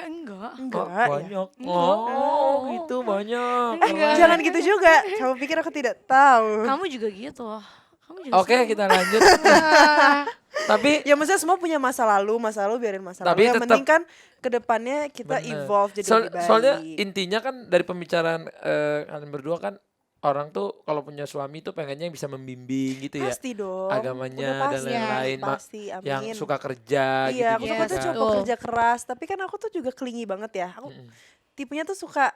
[SPEAKER 2] Enggak.
[SPEAKER 1] Oh,
[SPEAKER 2] ya.
[SPEAKER 1] banyak. Oh, gitu banyak.
[SPEAKER 3] Enggak.
[SPEAKER 2] Jangan gitu juga. Kamu pikir aku tidak tahu?
[SPEAKER 3] Kamu juga gitu. Kamu juga
[SPEAKER 1] Oke, kita lanjut. Tapi
[SPEAKER 2] Ya maksudnya semua punya masa lalu biarin masa
[SPEAKER 1] Tapi
[SPEAKER 2] lalu. Yang
[SPEAKER 1] tetap-
[SPEAKER 2] penting kan kedepannya kita
[SPEAKER 1] bener.
[SPEAKER 2] evolve jadi lebih baik.
[SPEAKER 1] Soalnya intinya kan dari pembicaraan kalian berdua kan orang tuh kalau punya suami tuh pengennya yang bisa membimbing gitu ya.
[SPEAKER 2] Pasti dong.
[SPEAKER 1] Agamanya
[SPEAKER 2] Udah
[SPEAKER 1] dan
[SPEAKER 2] pasti,
[SPEAKER 1] lain-lain, Mak.
[SPEAKER 2] Pasti, amin.
[SPEAKER 1] Yang suka kerja
[SPEAKER 2] Iya, aku
[SPEAKER 1] gitu-gitu
[SPEAKER 2] suka tuh
[SPEAKER 3] Yes,
[SPEAKER 1] kan.
[SPEAKER 2] cowok
[SPEAKER 3] betul.
[SPEAKER 2] kerja keras. Tapi kan aku tuh juga clingy banget ya. Aku tipenya tuh suka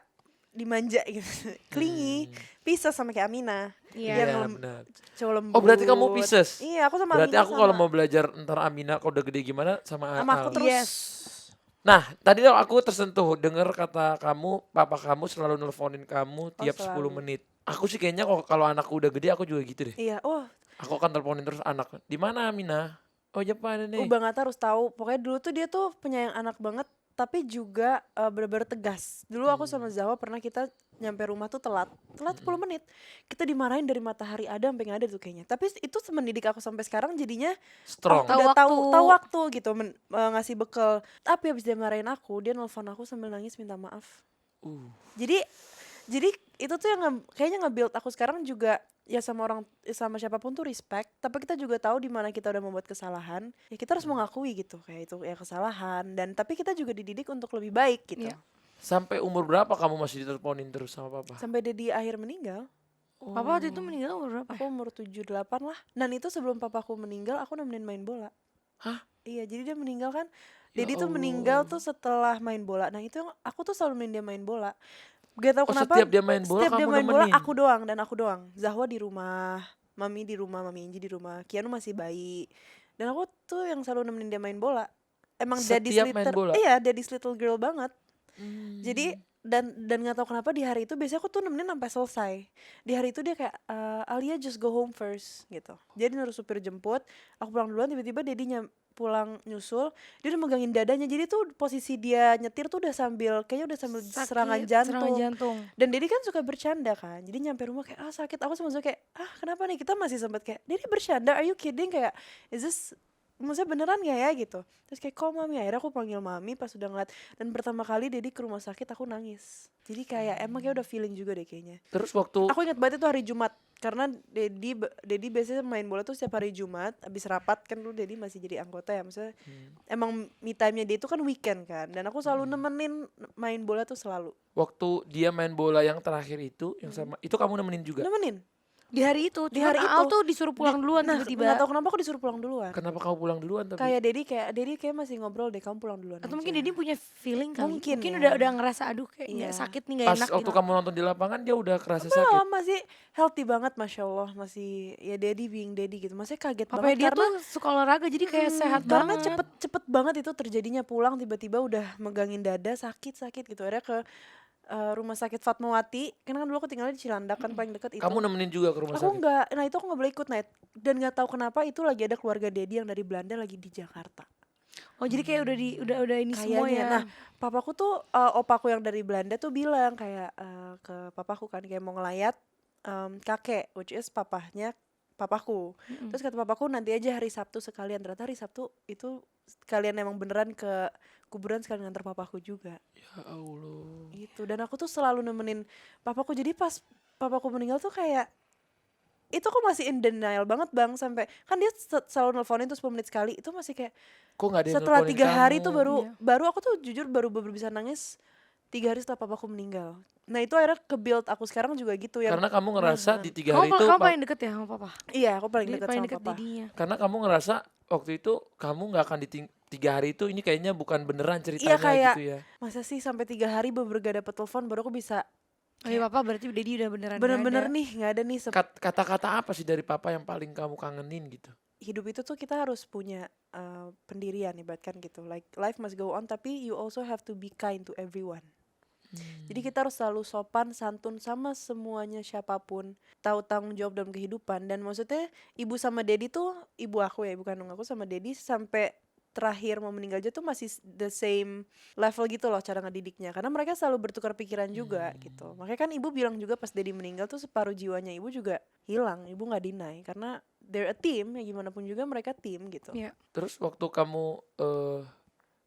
[SPEAKER 2] dimanja gitu. Clingy. Pisah sama kayak Amina.
[SPEAKER 3] Iya.
[SPEAKER 2] Yang
[SPEAKER 1] Iya,
[SPEAKER 2] lem-
[SPEAKER 1] benar.
[SPEAKER 2] cowok lembut.
[SPEAKER 1] Oh, berarti kamu Pisces?
[SPEAKER 2] Iya, aku sama
[SPEAKER 1] Berarti
[SPEAKER 2] Amina
[SPEAKER 1] aku kalau
[SPEAKER 2] sama.
[SPEAKER 1] mau belajar ntar Amina kalau udah gede gimana sama
[SPEAKER 2] Sama aku
[SPEAKER 1] Al.
[SPEAKER 2] terus.
[SPEAKER 3] Yes.
[SPEAKER 1] Nah, tadi tuh aku tersentuh dengar kata kamu, papa kamu selalu nelponin kamu tiap 10
[SPEAKER 2] selalu.
[SPEAKER 1] menit. Aku sih kayaknya kalau anakku udah gede aku juga gitu deh.
[SPEAKER 2] Iya,
[SPEAKER 1] Aku akan teleponin terus anak. Di mana Amina? Oh, Jepang nih.
[SPEAKER 2] Bang Atta harus tahu. Pokoknya dulu tuh dia tuh penyayang anak banget, tapi juga bener-bener tegas. Dulu aku sama Zawa pernah kita nyampe rumah tuh telat 10 menit. Kita dimarahin dari matahari ada sampai nggak ada tuh kayaknya. Tapi itu mendidik aku sampai sekarang jadinya
[SPEAKER 1] Strong.
[SPEAKER 3] Tahu
[SPEAKER 2] udah tahu
[SPEAKER 3] waktu.
[SPEAKER 2] tahu waktu gitu ngasih bekal. Tapi habis dia marahin aku, dia nelfon aku sambil nangis minta maaf. Jadi itu tuh yang kayaknya nge-build aku sekarang juga ya sama siapapun tuh respect, tapi kita juga tahu di mana kita udah membuat kesalahan, ya kita harus mengakui gitu kayak itu ya kesalahan, dan tapi kita juga dididik untuk lebih baik gitu.
[SPEAKER 3] Iya.
[SPEAKER 1] Sampai umur berapa kamu masih diteleponin terus sama papa?
[SPEAKER 2] Sampai dia di akhir meninggal,
[SPEAKER 3] Papa waktu itu meninggal umur berapa?
[SPEAKER 2] aku umur 7-8 lah. Dan itu sebelum papaku meninggal aku nemenin main bola.
[SPEAKER 1] Hah?
[SPEAKER 2] Iya, jadi dia meninggal kan.
[SPEAKER 1] Ya
[SPEAKER 2] Dedi tuh
[SPEAKER 1] Allah.
[SPEAKER 2] meninggal tuh setelah main bola. Nah itu yang aku tuh selalu nemenin dia main bola. Gak tau
[SPEAKER 1] Oh,
[SPEAKER 2] kenapa.
[SPEAKER 1] setiap dia main bola
[SPEAKER 2] setiap dia
[SPEAKER 1] kamu
[SPEAKER 2] main bola
[SPEAKER 1] nemenin?
[SPEAKER 2] aku doang. Zahwa di rumah, Mami di rumah, Mami Inji di rumah, Kianu masih bayi. Dan aku tuh yang selalu nemenin dia main bola. Emang daddy's
[SPEAKER 1] Setiap main bola?
[SPEAKER 2] Iya, daddy's little girl banget.
[SPEAKER 1] Hmm.
[SPEAKER 2] Jadi dan nggak tahu kenapa di hari itu biasanya aku tuh nemenin sampai selesai. Di hari itu dia kayak Alia just go home first gitu. Jadi nyuruh supir jemput, aku pulang duluan, tiba-tiba dedinya pulang nyusul, dia udah megangin dadanya. Jadi tuh posisi dia nyetir tuh udah sambil kayaknya udah sambil
[SPEAKER 3] Sakit,
[SPEAKER 2] serangan
[SPEAKER 3] serangan
[SPEAKER 2] jantung.
[SPEAKER 3] jantung.
[SPEAKER 2] Dan Dedi kan suka bercanda kan. Jadi nyampe rumah kayak sakit. Aku sama Zoe kayak kenapa nih, kita masih sempat kayak Dedi bercanda, are you kidding, kayak is this maksudnya beneran gak ya gitu. Terus kayak call Mami, akhirnya aku panggil Mami pas udah ngeliat. Dan pertama kali Dedi ke rumah sakit aku nangis. Jadi kayak emang kayak udah feeling juga deh kayaknya.
[SPEAKER 1] Terus waktu
[SPEAKER 2] Aku ingat banget itu hari Jumat, karena Dedi biasanya main bola tuh setiap hari Jumat abis rapat kan. Dulu Dedi masih jadi anggota ya, maksudnya emang me time-nya dia itu kan weekend kan, dan aku selalu nemenin main bola tuh selalu
[SPEAKER 1] waktu dia main bola yang terakhir itu yang sama itu kamu nemenin juga?
[SPEAKER 2] nemenin.
[SPEAKER 3] Di hari itu,
[SPEAKER 2] Di
[SPEAKER 3] cuman
[SPEAKER 2] hari
[SPEAKER 3] Al
[SPEAKER 2] itu.
[SPEAKER 3] tuh disuruh pulang duluan
[SPEAKER 2] Nah,
[SPEAKER 3] tiba-tiba.
[SPEAKER 2] nggak tahu kenapa aku disuruh pulang duluan.
[SPEAKER 1] Kenapa kamu pulang duluan tapi?
[SPEAKER 2] Kayak Dedi kayak masih ngobrol deh, kamu pulang duluan
[SPEAKER 3] Atau
[SPEAKER 2] aja.
[SPEAKER 3] mungkin Dedi punya feeling kali.
[SPEAKER 2] Mungkin ya.
[SPEAKER 3] udah ngerasa aduh kayak nggak
[SPEAKER 2] Iya.
[SPEAKER 3] sakit nih, nggak
[SPEAKER 1] Pas
[SPEAKER 3] enak
[SPEAKER 1] waktu
[SPEAKER 3] gitu.
[SPEAKER 1] kamu nonton di lapangan dia udah kerasa
[SPEAKER 2] Belum,
[SPEAKER 1] sakit.
[SPEAKER 2] masih healthy banget, Masya Allah. Masih ya Dedi being Dedi gitu. Masih kaget
[SPEAKER 3] Papanya
[SPEAKER 2] banget
[SPEAKER 3] dia
[SPEAKER 2] karena
[SPEAKER 3] tuh suka olahraga jadi kayak sehat
[SPEAKER 2] karena
[SPEAKER 3] banget.
[SPEAKER 2] cepet banget itu terjadinya, pulang tiba-tiba udah megangin dada sakit gitu. Akhirnya ke rumah sakit Fatmawati, kan dulu aku tinggalnya di Cilandak kan, paling deket itu.
[SPEAKER 1] Kamu nemenin juga ke rumah
[SPEAKER 2] Aku
[SPEAKER 1] sakit?
[SPEAKER 2] enggak, nah itu aku nggak boleh ikut Net. Dan nggak tahu kenapa itu lagi ada keluarga Dedi yang dari Belanda lagi di Jakarta.
[SPEAKER 3] Oh jadi kayak udah ini semua
[SPEAKER 2] Kayaknya.
[SPEAKER 3] ya.
[SPEAKER 2] Nah, papaku tuh opaku yang dari Belanda tuh bilang kayak ke papaku kan kayak mau ngelayat kakek, which is papaku. Terus kata papaku nanti aja hari Sabtu sekalian. Ternyata hari Sabtu itu sekalian emang beneran ke kuburan sekalian nganter papaku juga.
[SPEAKER 1] Ya Allah.
[SPEAKER 2] Gitu. Dan aku tuh selalu nemenin papaku. Jadi pas papaku meninggal tuh kayak itu aku masih in denial banget bang, sampai kan dia selalu nelfonin tuh 10 menit sekali, itu masih kayak
[SPEAKER 1] Kok nggak ada yang
[SPEAKER 2] setelah
[SPEAKER 1] nelponin
[SPEAKER 2] 3 hari
[SPEAKER 1] kamu?
[SPEAKER 2] tuh baru
[SPEAKER 3] Iya.
[SPEAKER 2] baru aku tuh jujur baru bisa nangis 3 hari setelah papaku meninggal. Nah itu akhirnya ke-build aku sekarang juga gitu yang
[SPEAKER 1] Karena kamu ngerasa di 3
[SPEAKER 3] Kamu,
[SPEAKER 1] hari itu
[SPEAKER 3] kamu paling deket ya sama papa?
[SPEAKER 2] iya aku paling
[SPEAKER 3] Dia
[SPEAKER 2] dekat
[SPEAKER 3] paling
[SPEAKER 2] sama
[SPEAKER 3] deket
[SPEAKER 2] papa.
[SPEAKER 3] didinya.
[SPEAKER 1] karena kamu ngerasa waktu itu kamu nggak akan 3 hari itu ini kayaknya bukan beneran
[SPEAKER 2] Iya
[SPEAKER 1] ceritanya
[SPEAKER 2] kayak
[SPEAKER 1] gitu ya.
[SPEAKER 2] masa sih sampai 3 hari baru gak dapet telepon baru aku bisa
[SPEAKER 3] Oh iya papa berarti Dedi udah beneran nggak
[SPEAKER 2] bener-bener
[SPEAKER 3] ada.
[SPEAKER 2] nih nggak ada nih
[SPEAKER 1] Kata-kata apa sih dari papa yang paling kamu kangenin gitu?
[SPEAKER 2] hidup itu tuh kita harus punya pendirian ibaratkan gitu, like life must go on tapi you also have to be kind to everyone. Jadi kita harus selalu sopan santun sama semuanya siapapun, tahu tanggung jawab dalam kehidupan. Dan maksudnya ibu sama Dedi tuh, ibu aku ya ibu kandung aku sama Dedi sampai terakhir mau meninggal aja tuh masih the same level gitu loh cara ngedidiknya, karena mereka selalu bertukar pikiran juga gitu. Makanya kan ibu bilang juga pas Dedi meninggal tuh separuh jiwanya ibu juga hilang, ibu nggak deny karena they're a team, ya gimana pun juga mereka tim gitu.
[SPEAKER 3] Iya.
[SPEAKER 1] Terus waktu kamu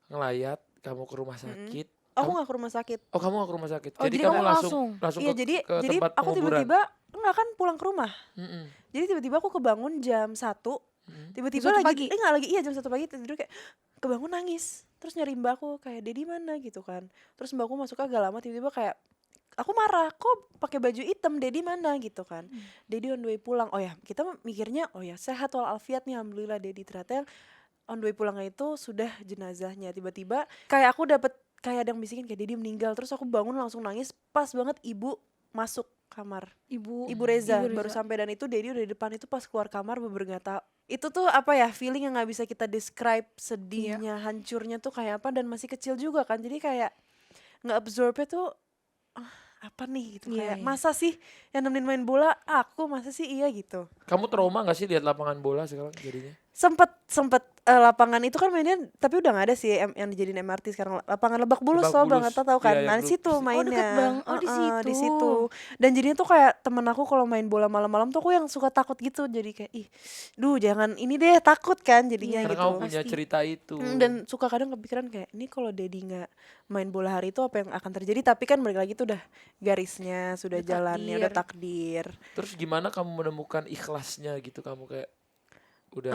[SPEAKER 1] ngelayat, kamu ke rumah sakit,
[SPEAKER 2] Aku
[SPEAKER 1] kamu
[SPEAKER 2] nggak ke rumah sakit.
[SPEAKER 1] kamu gak ke rumah sakit.
[SPEAKER 3] Oh,
[SPEAKER 1] Jadi
[SPEAKER 3] jadi
[SPEAKER 1] kamu
[SPEAKER 3] kamu
[SPEAKER 1] langsung
[SPEAKER 2] Iya
[SPEAKER 1] ke,
[SPEAKER 2] jadi
[SPEAKER 1] ke tempat
[SPEAKER 2] aku
[SPEAKER 1] penguburan.
[SPEAKER 2] tiba-tiba enggak kan pulang ke rumah.
[SPEAKER 1] Mm-mm.
[SPEAKER 2] Jadi tiba-tiba aku kebangun jam 1. Tiba-tiba
[SPEAKER 3] Jam 1
[SPEAKER 2] lagi
[SPEAKER 3] pagi?
[SPEAKER 2] enggak lagi iya jam 1 pagi tidur kayak kebangun nangis. Terus nyari mbak aku kayak Dedi mana gitu kan. Terus mbak aku masuk agak lama tiba-tiba kayak aku marah, kok pakai baju hitam, Dedi mana gitu kan. Dedi on the way pulang. Oh ya, kita mikirnya oh ya sehat walafiat nih alhamdulillah Dedi. Ternyata yang on the way pulangnya itu sudah jenazahnya. Tiba-tiba kayak aku dapet kayak ada yang bisikin kayak Dedi meninggal. Terus aku bangun langsung nangis. Pas banget ibu masuk kamar. Ibu Reza baru sampai dan itu Dedi udah di depan, itu pas keluar kamar bener gak tau. Itu tuh apa ya, feeling yang gak bisa kita describe, sedihnya, hancurnya tuh kayak apa, dan masih kecil juga kan. Jadi kayak gak absorbnya tuh apa nih gitu, kayak masa sih yang nemenin main bola aku, masa sih iya gitu.
[SPEAKER 1] Kamu trauma gak sih lihat lapangan bola sekarang jadinya?
[SPEAKER 2] Sempet lapangan itu kan mainnya tapi udah gak ada sih yang dijadiin MRT sekarang, lapangan Lebak Bulus
[SPEAKER 1] Lebak
[SPEAKER 2] loh
[SPEAKER 1] Bulus.
[SPEAKER 2] banget tahu kan.
[SPEAKER 1] Iya, yang
[SPEAKER 2] Nah
[SPEAKER 1] dulu.
[SPEAKER 2] situ mainnya.
[SPEAKER 3] Oh deket bang, oh di situ.
[SPEAKER 2] Di situ. Dan jadinya tuh kayak temen aku kalau main bola malam-malam tuh aku yang suka takut gitu, jadi kayak ih, duh jangan ini deh, takut kan jadinya
[SPEAKER 1] Karena
[SPEAKER 2] gitu.
[SPEAKER 1] kamu punya cerita itu.
[SPEAKER 2] Dan suka kadang kepikiran kayak ini kalau Dedi nggak main bola hari itu apa yang akan terjadi, tapi kan balik lagi tuh udah garisnya, sudah
[SPEAKER 3] Udah
[SPEAKER 2] jalannya, udah takdir.
[SPEAKER 1] Terus gimana kamu menemukan ikhlasnya gitu, kamu kayak udah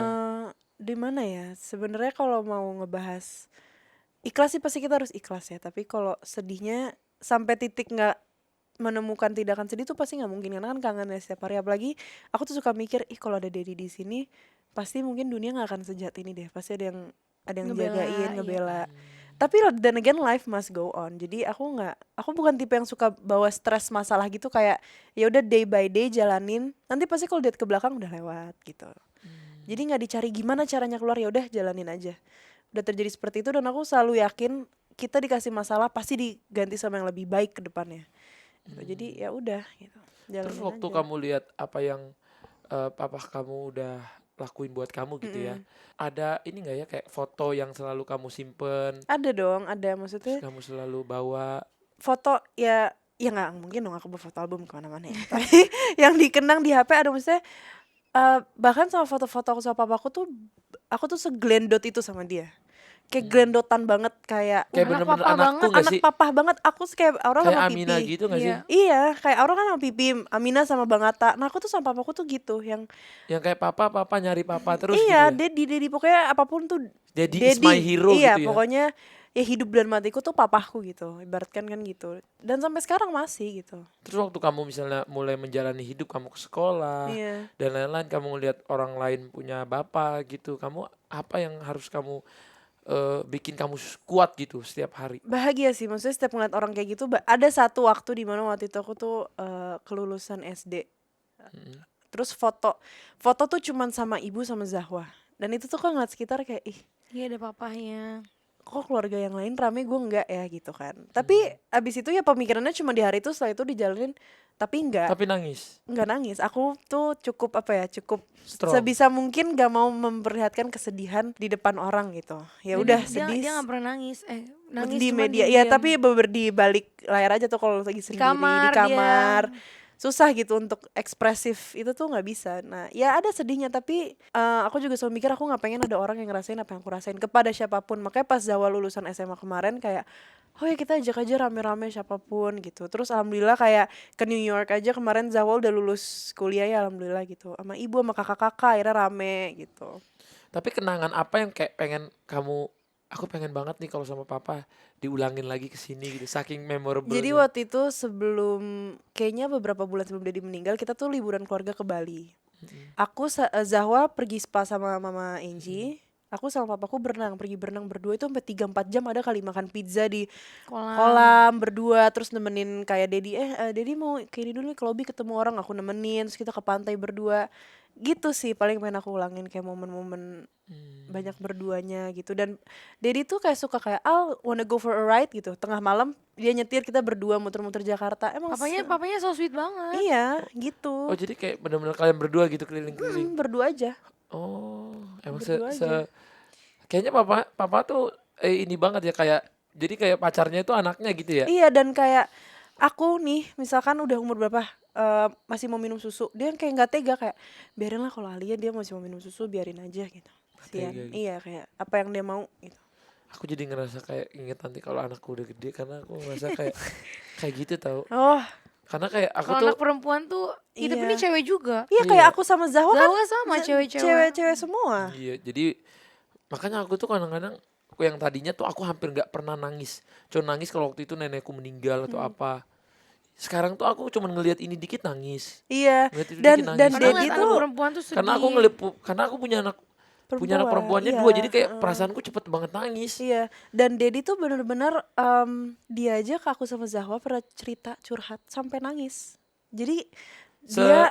[SPEAKER 2] Di mana ya sebenarnya kalau mau ngebahas ikhlas sih pasti kita harus ikhlas ya, tapi kalau sedihnya sampai titik nggak menemukan tindakan sedih tuh pasti nggak mungkin, karena kan kangen ya setiap hari. Apalagi aku tuh suka mikir kalau ada Dedi di sini pasti mungkin dunia nggak akan sejahat ini deh, pasti ada yang
[SPEAKER 3] Ngebela,
[SPEAKER 2] jagain,
[SPEAKER 3] iya.
[SPEAKER 2] ngebela. Tapi then again life must go on. Jadi aku bukan tipe yang suka bawa stres masalah gitu, kayak ya udah day by day jalanin, nanti pasti kalau lihat ke belakang udah lewat gitu. Jadi nggak dicari gimana caranya keluar, ya udah jalanin aja. Udah terjadi seperti itu dan aku selalu yakin kita dikasih masalah pasti diganti sama yang lebih baik ke depannya. Gitu. Jadi ya udah gitu. Jalanin
[SPEAKER 1] Terus waktu
[SPEAKER 2] aja.
[SPEAKER 1] kamu lihat apa yang papa kamu udah lakuin buat kamu gitu ya, ada ini nggak ya kayak foto yang selalu kamu simpen,
[SPEAKER 2] Ada dong, ada
[SPEAKER 1] terus
[SPEAKER 2] maksudnya
[SPEAKER 1] kamu selalu bawa?
[SPEAKER 2] foto ya nggak mungkin dong aku bawa foto album kemana-mana ya. Tapi yang dikenang di HP ada, maksudnya bahkan sama foto-foto aku sama papaku tuh aku tuh seglendot itu sama dia, kayak glendotan banget, kayak
[SPEAKER 1] Kayak
[SPEAKER 3] anak
[SPEAKER 1] bener-bener
[SPEAKER 3] papa
[SPEAKER 1] anakku
[SPEAKER 3] banget,
[SPEAKER 1] nggak
[SPEAKER 2] anak
[SPEAKER 1] sih?
[SPEAKER 2] papa banget. Aku kayak Aurel
[SPEAKER 1] Kayak
[SPEAKER 2] sama
[SPEAKER 1] Amina
[SPEAKER 2] Pipi
[SPEAKER 1] gitu nggak sih?
[SPEAKER 3] Iya.
[SPEAKER 2] Iya, kayak Aurel kan sama Pipi, Amina sama Bang Atta. Nah aku tuh sama papaku tuh gitu, yang
[SPEAKER 1] Yang kayak papa nyari papa terus
[SPEAKER 2] iya
[SPEAKER 1] gitu ya?
[SPEAKER 2] Dedi pokoknya apapun tuh
[SPEAKER 1] Daddy is my hero
[SPEAKER 2] iya
[SPEAKER 1] gitu ya?
[SPEAKER 2] pokoknya ya hidup dan matiku tuh papaku gitu, ibaratkan kan gitu, dan sampai sekarang masih gitu.
[SPEAKER 1] Terus waktu kamu misalnya mulai menjalani hidup, kamu ke sekolah
[SPEAKER 2] Iya.
[SPEAKER 1] dan lain-lain, kamu ngeliat orang lain punya bapak gitu, kamu apa yang harus kamu bikin kamu kuat gitu setiap hari?
[SPEAKER 2] Bahagia sih, maksudnya setiap ngeliat orang kayak gitu. Ada satu waktu di mana waktu itu aku tuh kelulusan SD. Terus foto tuh cuman sama ibu sama Zahwa, dan itu tuh kan ngeliat sekitar kayak ih,
[SPEAKER 3] Iya ada papahnya.
[SPEAKER 2] kok keluarga yang lain rame gue enggak ya gitu kan. Tapi abis itu ya pemikirannya cuma di hari itu, setelah itu dijalanin, tapi
[SPEAKER 1] Tapi nangis,
[SPEAKER 2] enggak nangis. Aku tuh cukup cukup
[SPEAKER 1] strong.
[SPEAKER 2] sebisa mungkin gak mau memperlihatkan kesedihan di depan orang gitu. Ya
[SPEAKER 3] Dan
[SPEAKER 2] udah
[SPEAKER 3] dia
[SPEAKER 2] sedih
[SPEAKER 3] gak pernah nangis. Nangis
[SPEAKER 2] di
[SPEAKER 3] cuman
[SPEAKER 2] media ya,
[SPEAKER 3] diam.
[SPEAKER 2] tapi di balik layar aja tuh kalau lagi sendiri
[SPEAKER 3] kamar
[SPEAKER 2] di kamar. susah gitu untuk ekspresif itu tuh nggak bisa. Nah ya ada sedihnya tapi aku juga selalu mikir aku nggak pengen ada orang yang ngerasain apa yang aku rasain kepada siapapun. Makanya pas Zawa lulusan SMA kemarin kayak oh ya kita ajak aja rame-rame siapapun gitu. Terus alhamdulillah kayak ke New York aja kemarin Zawa udah lulus kuliah ya alhamdulillah gitu. Sama ibu sama kakak-kakak akhirnya rame gitu.
[SPEAKER 1] Tapi kenangan apa yang kayak pengen kamu, aku pengen banget nih kalau sama papa diulangin lagi ke sini gitu, saking memorable.
[SPEAKER 2] Jadi waktu itu sebelum kayaknya beberapa bulan sebelum Dedi meninggal kita tuh liburan keluarga ke Bali. Aku Zahwa pergi spa sama mama Angie. Aku sama papaku pergi berenang berdua itu sampai 3-4 jam ada kali makan pizza di kolam berdua terus nemenin kayak Dedi mau ke ini dulu nih ke lobby ketemu orang aku nemenin terus kita ke pantai berdua. Gitu sih paling pengen aku ulangin kayak momen-momen banyak berduanya gitu dan Dedi tuh kayak suka kayak Al wanna go for a ride gitu tengah malam dia nyetir kita berdua muter-muter Jakarta emang
[SPEAKER 3] Papanya so sweet banget.
[SPEAKER 2] iya gitu
[SPEAKER 1] Oh jadi kayak benar-benar kalian berdua gitu keliling-keliling.
[SPEAKER 2] berdua aja
[SPEAKER 1] Oh emang
[SPEAKER 2] Berdua aja.
[SPEAKER 1] kayaknya papa tuh ini banget ya, kayak jadi kayak pacarnya itu anaknya gitu ya.
[SPEAKER 2] iya dan kayak aku nih misalkan udah umur berapa masih mau minum susu dia kayak nggak tega kayak biarin lah kalau Alia dia masih mau minum susu biarin aja gitu kasihan
[SPEAKER 1] Tega gitu.
[SPEAKER 2] iya kayak apa yang dia mau gitu
[SPEAKER 1] Aku jadi ngerasa kayak inget nanti kalau anakku udah gede, karena aku ngerasa kayak kayak gitu tau.
[SPEAKER 2] oh
[SPEAKER 1] Karena kayak aku
[SPEAKER 3] Kalau
[SPEAKER 1] tuh
[SPEAKER 3] anak perempuan tuh hidup
[SPEAKER 2] Iya.
[SPEAKER 3] ini cewek juga.
[SPEAKER 2] iya
[SPEAKER 1] Iya.
[SPEAKER 2] kayak aku sama Zahwa kan
[SPEAKER 3] Zahwa sama cewek-cewek.
[SPEAKER 2] cewek-cewek semua
[SPEAKER 1] iya, jadi makanya aku tuh kadang-kadang aku yang tadinya tuh aku hampir nggak pernah nangis. Cuma nangis kalau waktu itu nenekku meninggal atau apa. Sekarang tuh aku cuma ngelihat ini dikit nangis.
[SPEAKER 2] iya
[SPEAKER 1] Ngeliat itu
[SPEAKER 2] dan
[SPEAKER 1] dikit
[SPEAKER 2] dan
[SPEAKER 1] nangis.
[SPEAKER 3] Kadang
[SPEAKER 2] Dedi
[SPEAKER 3] liat
[SPEAKER 2] tuh
[SPEAKER 3] anak perempuan tuh sedih.
[SPEAKER 1] Karena aku punya anak perempuannya
[SPEAKER 2] iya,
[SPEAKER 1] dua, jadi kayak perasaanku cepet banget nangis.
[SPEAKER 2] iya dan Dedi tuh bener-bener dia aja ke aku sama Zahwa pernah cerita curhat sampai nangis jadi dia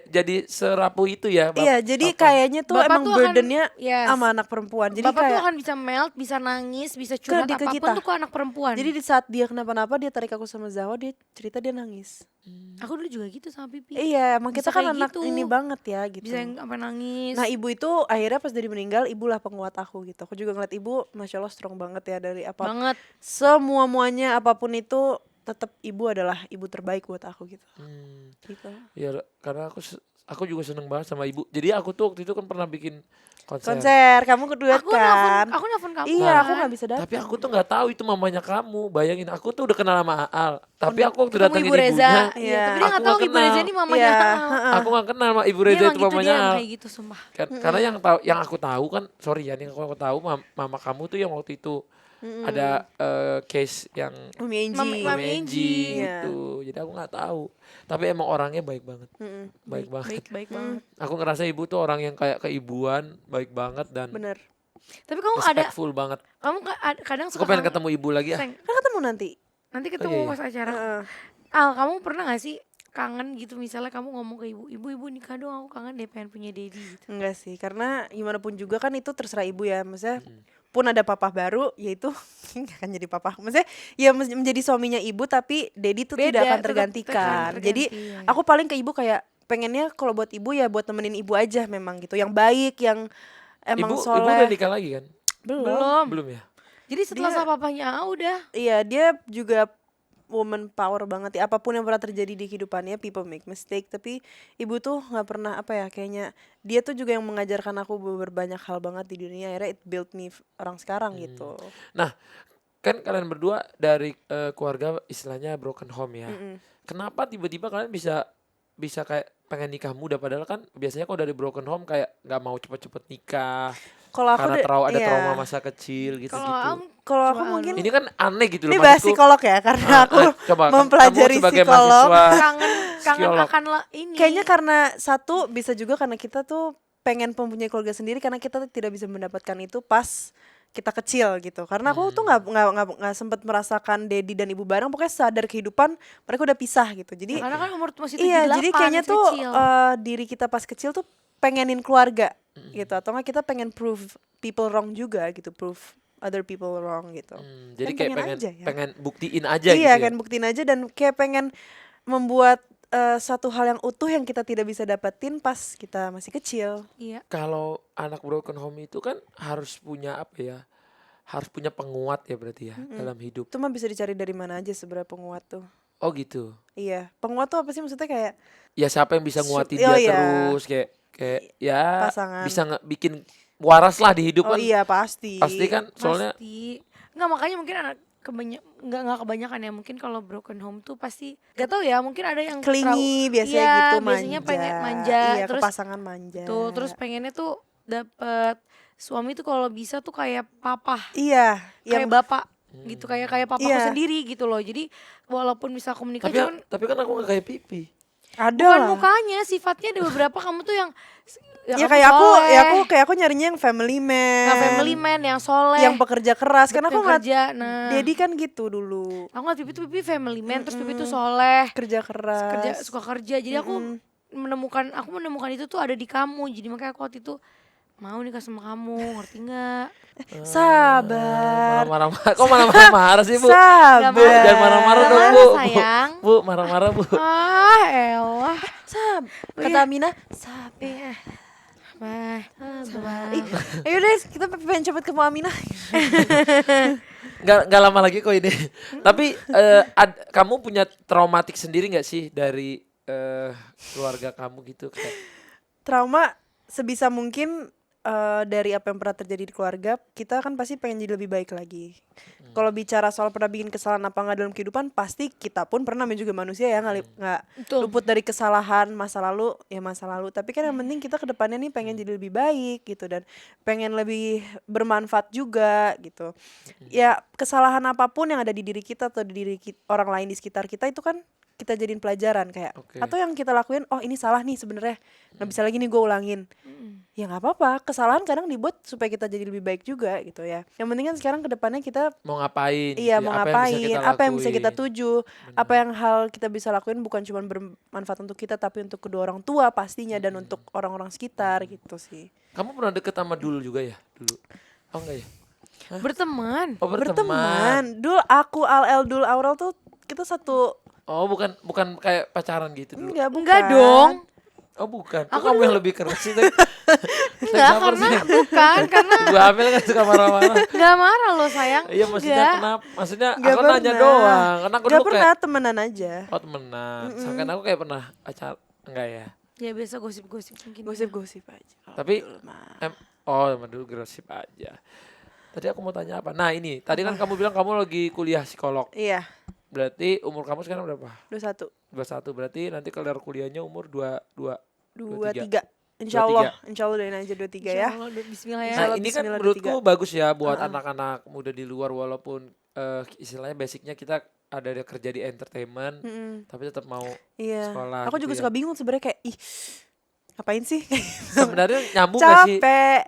[SPEAKER 1] Jadi serapuh itu ya.
[SPEAKER 2] iya jadi
[SPEAKER 1] apa?
[SPEAKER 2] kayaknya tuh
[SPEAKER 3] Bapak
[SPEAKER 2] emang
[SPEAKER 3] tuh akan-
[SPEAKER 2] burdennya
[SPEAKER 3] yes.
[SPEAKER 2] sama anak perempuan jadi
[SPEAKER 3] Bapak tuh
[SPEAKER 2] kayak
[SPEAKER 3] akan bisa melt, bisa nangis, bisa curhat
[SPEAKER 2] ke
[SPEAKER 3] apapun
[SPEAKER 2] kita.
[SPEAKER 3] tuh ke anak perempuan.
[SPEAKER 2] jadi di saat dia kenapa-napa dia tarik aku sama Zahwa dia cerita dia nangis
[SPEAKER 3] Aku dulu juga gitu sama Pipi.
[SPEAKER 2] iya emang
[SPEAKER 3] Bisa
[SPEAKER 2] kita kan
[SPEAKER 3] kayak
[SPEAKER 2] anak
[SPEAKER 3] gitu.
[SPEAKER 2] ini banget ya gitu
[SPEAKER 3] Bisa yang sampai nangis.
[SPEAKER 2] nah ibu itu akhirnya pas Dedi meninggal ibulah penguat aku gitu aku juga ngeliat ibu masya Allah strong banget ya dari apa
[SPEAKER 3] banget.
[SPEAKER 2] semua-muanya apapun itu tetap ibu adalah ibu terbaik buat aku gitu gitu
[SPEAKER 1] Ya karena aku juga seneng banget sama ibu. Jadi aku tuh waktu itu kan pernah bikin
[SPEAKER 2] konser kamu kedua kan
[SPEAKER 3] Aku nelfon kamu.
[SPEAKER 2] iya
[SPEAKER 3] kan.
[SPEAKER 2] aku nggak bisa datang
[SPEAKER 1] Tapi aku tuh nggak tahu itu mamanya kamu. Bayangin, aku tuh udah kenal sama Aal. Tapi aku waktu
[SPEAKER 3] Ketemu
[SPEAKER 1] datengin
[SPEAKER 3] Ibu Reza.
[SPEAKER 1] ibunya,
[SPEAKER 3] Iya,
[SPEAKER 2] Iya.
[SPEAKER 3] tapi dia
[SPEAKER 1] Aku
[SPEAKER 3] nggak tahu
[SPEAKER 1] nggak
[SPEAKER 3] Ibu Reza
[SPEAKER 1] kenal.
[SPEAKER 3] ini mamanya.
[SPEAKER 2] Iya,
[SPEAKER 1] aku nggak kenal sama Ibu
[SPEAKER 3] Dia
[SPEAKER 1] Reza
[SPEAKER 3] emang
[SPEAKER 1] itu
[SPEAKER 3] gitu,
[SPEAKER 1] mamanya
[SPEAKER 3] dia emang
[SPEAKER 1] Aal.
[SPEAKER 3] kayak gitu sumpah.
[SPEAKER 1] Karena yang aku tahu kan, sorry ya, yang aku tahu mama kamu tuh yang waktu itu ada case yang
[SPEAKER 2] Mami Angie
[SPEAKER 3] Mami Angie.
[SPEAKER 2] Iya.
[SPEAKER 1] gitu. Jadi aku nggak tahu. Tapi emang orangnya baik banget, baik banget.
[SPEAKER 3] Baik banget.
[SPEAKER 1] Aku ngerasa ibu tuh orang yang kayak keibuan, baik banget dan
[SPEAKER 2] bener
[SPEAKER 3] Tapi kamu ada,
[SPEAKER 1] respectful banget.
[SPEAKER 3] kamu kadang suka
[SPEAKER 1] Aku pengen ketemu ibu lagi ya.
[SPEAKER 3] Seng,
[SPEAKER 2] kan ketemu nanti
[SPEAKER 3] nanti ketemu
[SPEAKER 1] Oh, iya, iya.
[SPEAKER 3] pas acara.
[SPEAKER 2] Heeh.
[SPEAKER 3] Al, kamu pernah gak sih kangen gitu misalnya kamu ngomong ke ibu nikah dong aku kangen deh pengen punya daddy gitu.
[SPEAKER 2] enggak sih karena gimana pun juga kan itu terserah ibu ya maksudnya pun ada papa baru yaitu nggak akan jadi papa maksudnya ya menjadi suaminya ibu tapi daddy tuh
[SPEAKER 3] Beda,
[SPEAKER 2] tidak akan
[SPEAKER 3] tetap
[SPEAKER 2] tergantikan
[SPEAKER 3] terganti,
[SPEAKER 2] jadi
[SPEAKER 3] iya.
[SPEAKER 2] aku paling ke ibu kayak pengennya kalau buat ibu ya buat temenin ibu aja memang gitu yang baik yang emang
[SPEAKER 1] Ibu
[SPEAKER 2] soleh
[SPEAKER 1] udah nikah lagi kan?
[SPEAKER 2] belum
[SPEAKER 1] Belum ya?
[SPEAKER 3] Jadi setelah
[SPEAKER 2] Dia-
[SPEAKER 3] sama papanya udah.
[SPEAKER 2] iya dia juga woman power banget ya apapun yang pernah terjadi di kehidupannya people make mistake tapi ibu tuh nggak pernah apa ya kayaknya dia tuh juga yang mengajarkan aku berbanyak hal banget di dunia akhirnya it built me orang sekarang gitu
[SPEAKER 1] Nah, kan kalian berdua dari keluarga istilahnya broken home ya. Kenapa tiba-tiba kalian bisa kayak pengen nikah muda, padahal kan biasanya kalau dari broken home kayak nggak mau cepet-cepet nikah
[SPEAKER 2] kalau aku
[SPEAKER 1] karena ada
[SPEAKER 2] iya.
[SPEAKER 1] trauma masa kecil gitu-gitu.
[SPEAKER 2] Kalau aku
[SPEAKER 3] Cuma
[SPEAKER 2] mungkin
[SPEAKER 1] Ini kan aneh gitu
[SPEAKER 2] ini
[SPEAKER 1] loh
[SPEAKER 2] bahas
[SPEAKER 1] maksudku.
[SPEAKER 2] psikolog ya karena aku
[SPEAKER 1] Coba,
[SPEAKER 2] mempelajari
[SPEAKER 1] kamu sebagai
[SPEAKER 2] psikolog.
[SPEAKER 1] mahasiswa
[SPEAKER 3] kangen
[SPEAKER 1] Psikolog.
[SPEAKER 3] akan ini.
[SPEAKER 2] kayaknya karena satu bisa juga karena kita tuh pengen mempunyai keluarga sendiri karena kita tuh tidak bisa mendapatkan itu pas kita kecil gitu karena aku tuh nggak sempat merasakan daddy dan ibu bareng pokoknya sadar kehidupan mereka udah pisah gitu jadi
[SPEAKER 3] karena kan umur masih 78
[SPEAKER 2] iya jadi kayaknya
[SPEAKER 3] masih
[SPEAKER 2] tuh
[SPEAKER 3] kecil.
[SPEAKER 2] diri kita pas kecil tuh pengenin keluarga gitu atau nggak kita pengen prove people wrong juga gitu prove other people wrong gitu
[SPEAKER 1] jadi
[SPEAKER 2] Kan
[SPEAKER 1] kayak
[SPEAKER 2] pengen
[SPEAKER 1] pengen
[SPEAKER 2] aja ya.
[SPEAKER 1] pengen buktiin aja
[SPEAKER 2] iya
[SPEAKER 1] gitu ya.
[SPEAKER 2] kan buktiin aja dan kayak pengen membuat satu hal yang utuh yang kita tidak bisa dapetin pas kita masih kecil
[SPEAKER 3] Iya.
[SPEAKER 1] Kalau anak broken home itu kan harus punya apa ya? Harus punya penguat ya berarti ya dalam hidup.
[SPEAKER 2] itu mah bisa dicari dari mana aja sebenarnya penguat tuh
[SPEAKER 1] Oh gitu.
[SPEAKER 2] Iya, penguat tuh apa sih maksudnya kayak
[SPEAKER 1] Ya siapa yang bisa nguatin
[SPEAKER 2] oh
[SPEAKER 1] dia
[SPEAKER 2] iya,
[SPEAKER 1] terus kayak ya
[SPEAKER 2] pasangan.
[SPEAKER 1] bisa bikin waras lah di hidup
[SPEAKER 2] Oh
[SPEAKER 1] kan.
[SPEAKER 2] iya pasti.
[SPEAKER 1] Pasti kan soalnya
[SPEAKER 3] Pasti. Nggak, makanya mungkin anak nggak kebanyakan ya, mungkin kalau broken home tuh pasti gak tahu ya, mungkin ada yang
[SPEAKER 2] Clingy biasanya
[SPEAKER 3] iya,
[SPEAKER 2] gitu,
[SPEAKER 3] biasanya
[SPEAKER 2] manja.
[SPEAKER 3] pengen manja,
[SPEAKER 2] Iya, ke
[SPEAKER 3] terus
[SPEAKER 2] pasangan manja.
[SPEAKER 3] tuh terus pengennya tuh dapet suami tuh kalau bisa tuh kayak papa,
[SPEAKER 2] Iya,
[SPEAKER 3] kayak
[SPEAKER 2] yang
[SPEAKER 3] bapak gitu, kayak papaku
[SPEAKER 2] Iya.
[SPEAKER 3] sendiri gitu loh. Jadi walaupun bisa komunikasi cuman
[SPEAKER 1] tapi kan aku gak kayak Pipi.
[SPEAKER 2] ada
[SPEAKER 3] bukan
[SPEAKER 2] lah.
[SPEAKER 3] mukanya, sifatnya ada beberapa kamu tuh yang
[SPEAKER 2] Ya
[SPEAKER 3] kamu
[SPEAKER 2] kayak
[SPEAKER 3] soleh,
[SPEAKER 2] kayak aku nyarinya yang family man.
[SPEAKER 3] nggak family man, yang soleh,
[SPEAKER 2] Yang pekerja keras karena aku
[SPEAKER 3] yang
[SPEAKER 2] ngeliat
[SPEAKER 3] kerja. Nah,
[SPEAKER 2] Dedi kan gitu dulu.
[SPEAKER 3] aku ngeliat Pipi tuh Pipi family man, terus Pipi tuh soleh,
[SPEAKER 2] Kerja keras.
[SPEAKER 3] suka kerja. Jadi aku menemukan itu tuh ada di kamu. Jadi makanya aku waktu itu mau nikah sama kamu, ngerti nggak?
[SPEAKER 2] Sabar.
[SPEAKER 1] Marah-marah. Kok marah-marah sih, Bu?
[SPEAKER 2] Sabar.
[SPEAKER 1] Bu, jangan marah-marah
[SPEAKER 3] Nggak
[SPEAKER 1] dong,
[SPEAKER 3] marah,
[SPEAKER 1] Bu.
[SPEAKER 3] sayang.
[SPEAKER 1] Bu, marah-marah, Bu.
[SPEAKER 3] Ah, elah.
[SPEAKER 2] Kata Amina, sabar.
[SPEAKER 3] Iya. Bah, sabar.
[SPEAKER 2] Ih, ayo deh kita pengen cepet ke Aminah.
[SPEAKER 1] Nggak lama lagi kok ini. Tapi kamu punya traumatik sendiri nggak sih dari keluarga kamu gitu kayak?
[SPEAKER 2] Trauma sebisa mungkin dari apa yang pernah terjadi di keluarga, kita kan pasti pengen jadi lebih baik lagi. Kalau bicara soal pernah bikin kesalahan apa nggak dalam kehidupan, pasti kita pun pernah juga manusia ya nggak
[SPEAKER 3] Betul.
[SPEAKER 2] luput dari kesalahan masa lalu ya masa lalu. Tapi kan yang penting kita kedepannya nih pengen jadi lebih baik gitu dan pengen lebih bermanfaat juga gitu. Ya kesalahan apapun yang ada di diri kita atau di orang lain di sekitar kita itu kan kita jadiin pelajaran kayak
[SPEAKER 1] Oke.
[SPEAKER 2] atau yang kita lakuin, oh ini salah nih sebenarnya nggak bisa lagi nih gue ulangin. Ya nggak apa-apa, kesalahan kadang dibuat supaya kita jadi lebih baik juga gitu ya. Yang penting kan sekarang kedepannya kita
[SPEAKER 1] Mau ngapain?
[SPEAKER 2] iya
[SPEAKER 1] gitu ya,
[SPEAKER 2] mau
[SPEAKER 1] apa
[SPEAKER 2] ngapain, apa yang bisa kita
[SPEAKER 1] lakuin.
[SPEAKER 2] tuju, apa yang hal kita bisa lakuin bukan cuma bermanfaat untuk kita tapi untuk kedua orang tua pastinya dan untuk orang-orang sekitar gitu sih.
[SPEAKER 1] Kamu pernah deket sama Dul juga ya dulu? Oh enggak ya?
[SPEAKER 3] Berteman.
[SPEAKER 1] Oh berteman.
[SPEAKER 2] Berteman, Dul aku Dul Aurel tuh kita satu
[SPEAKER 1] Oh bukan kayak pacaran gitu dulu?
[SPEAKER 2] enggak
[SPEAKER 3] Enggak dong.
[SPEAKER 1] Oh bukan. Kok
[SPEAKER 3] Aku
[SPEAKER 1] kamu yang lebih keras sih?
[SPEAKER 3] Enggak, karena
[SPEAKER 1] Gue hamil kan suka marah-marah.
[SPEAKER 3] enggak marah loh sayang.
[SPEAKER 1] Iya maksudnya
[SPEAKER 3] Enggak.
[SPEAKER 1] kenapa? Maksudnya
[SPEAKER 2] Nggak
[SPEAKER 1] aku nanya
[SPEAKER 2] pernah.
[SPEAKER 1] doang. Karena aku
[SPEAKER 2] Nggak
[SPEAKER 1] dulu
[SPEAKER 2] pernah
[SPEAKER 1] kayak
[SPEAKER 2] temenan aja.
[SPEAKER 1] oh temenan. Sangkan aku kayak pernah pacar. Enggak ya?
[SPEAKER 3] Ya biasa gosip-gosip mungkin.
[SPEAKER 2] Gosip-gosip aja.
[SPEAKER 1] Tapi
[SPEAKER 2] Dul mah.
[SPEAKER 1] sama dulu gosip aja. Tadi aku mau tanya apa? Nah ini, tadi kan kamu bilang kamu lagi kuliah psikolog.
[SPEAKER 2] Iya,
[SPEAKER 1] Berarti umur kamu sekarang berapa?
[SPEAKER 2] 21,
[SPEAKER 1] 21. Berarti nanti kelar kuliahnya umur 22.
[SPEAKER 2] 23.
[SPEAKER 1] 23.
[SPEAKER 2] Insya Allah doain aja 23 ya.
[SPEAKER 3] Insyaallah, bismillah ya.
[SPEAKER 1] Nah
[SPEAKER 2] Insyaallah,
[SPEAKER 1] ini kan
[SPEAKER 2] bismillah,
[SPEAKER 1] menurutku
[SPEAKER 2] 23.
[SPEAKER 1] bagus ya buat anak-anak muda di luar walaupun istilahnya basicnya kita ada kerja di entertainment tapi tetap mau
[SPEAKER 2] Iya.
[SPEAKER 1] sekolah
[SPEAKER 2] Aku
[SPEAKER 1] gitu
[SPEAKER 2] juga
[SPEAKER 1] ya.
[SPEAKER 2] suka bingung sebenarnya kayak ih ngapain sih?
[SPEAKER 1] Sebenarnya nyambung gak sih?
[SPEAKER 2] Capek.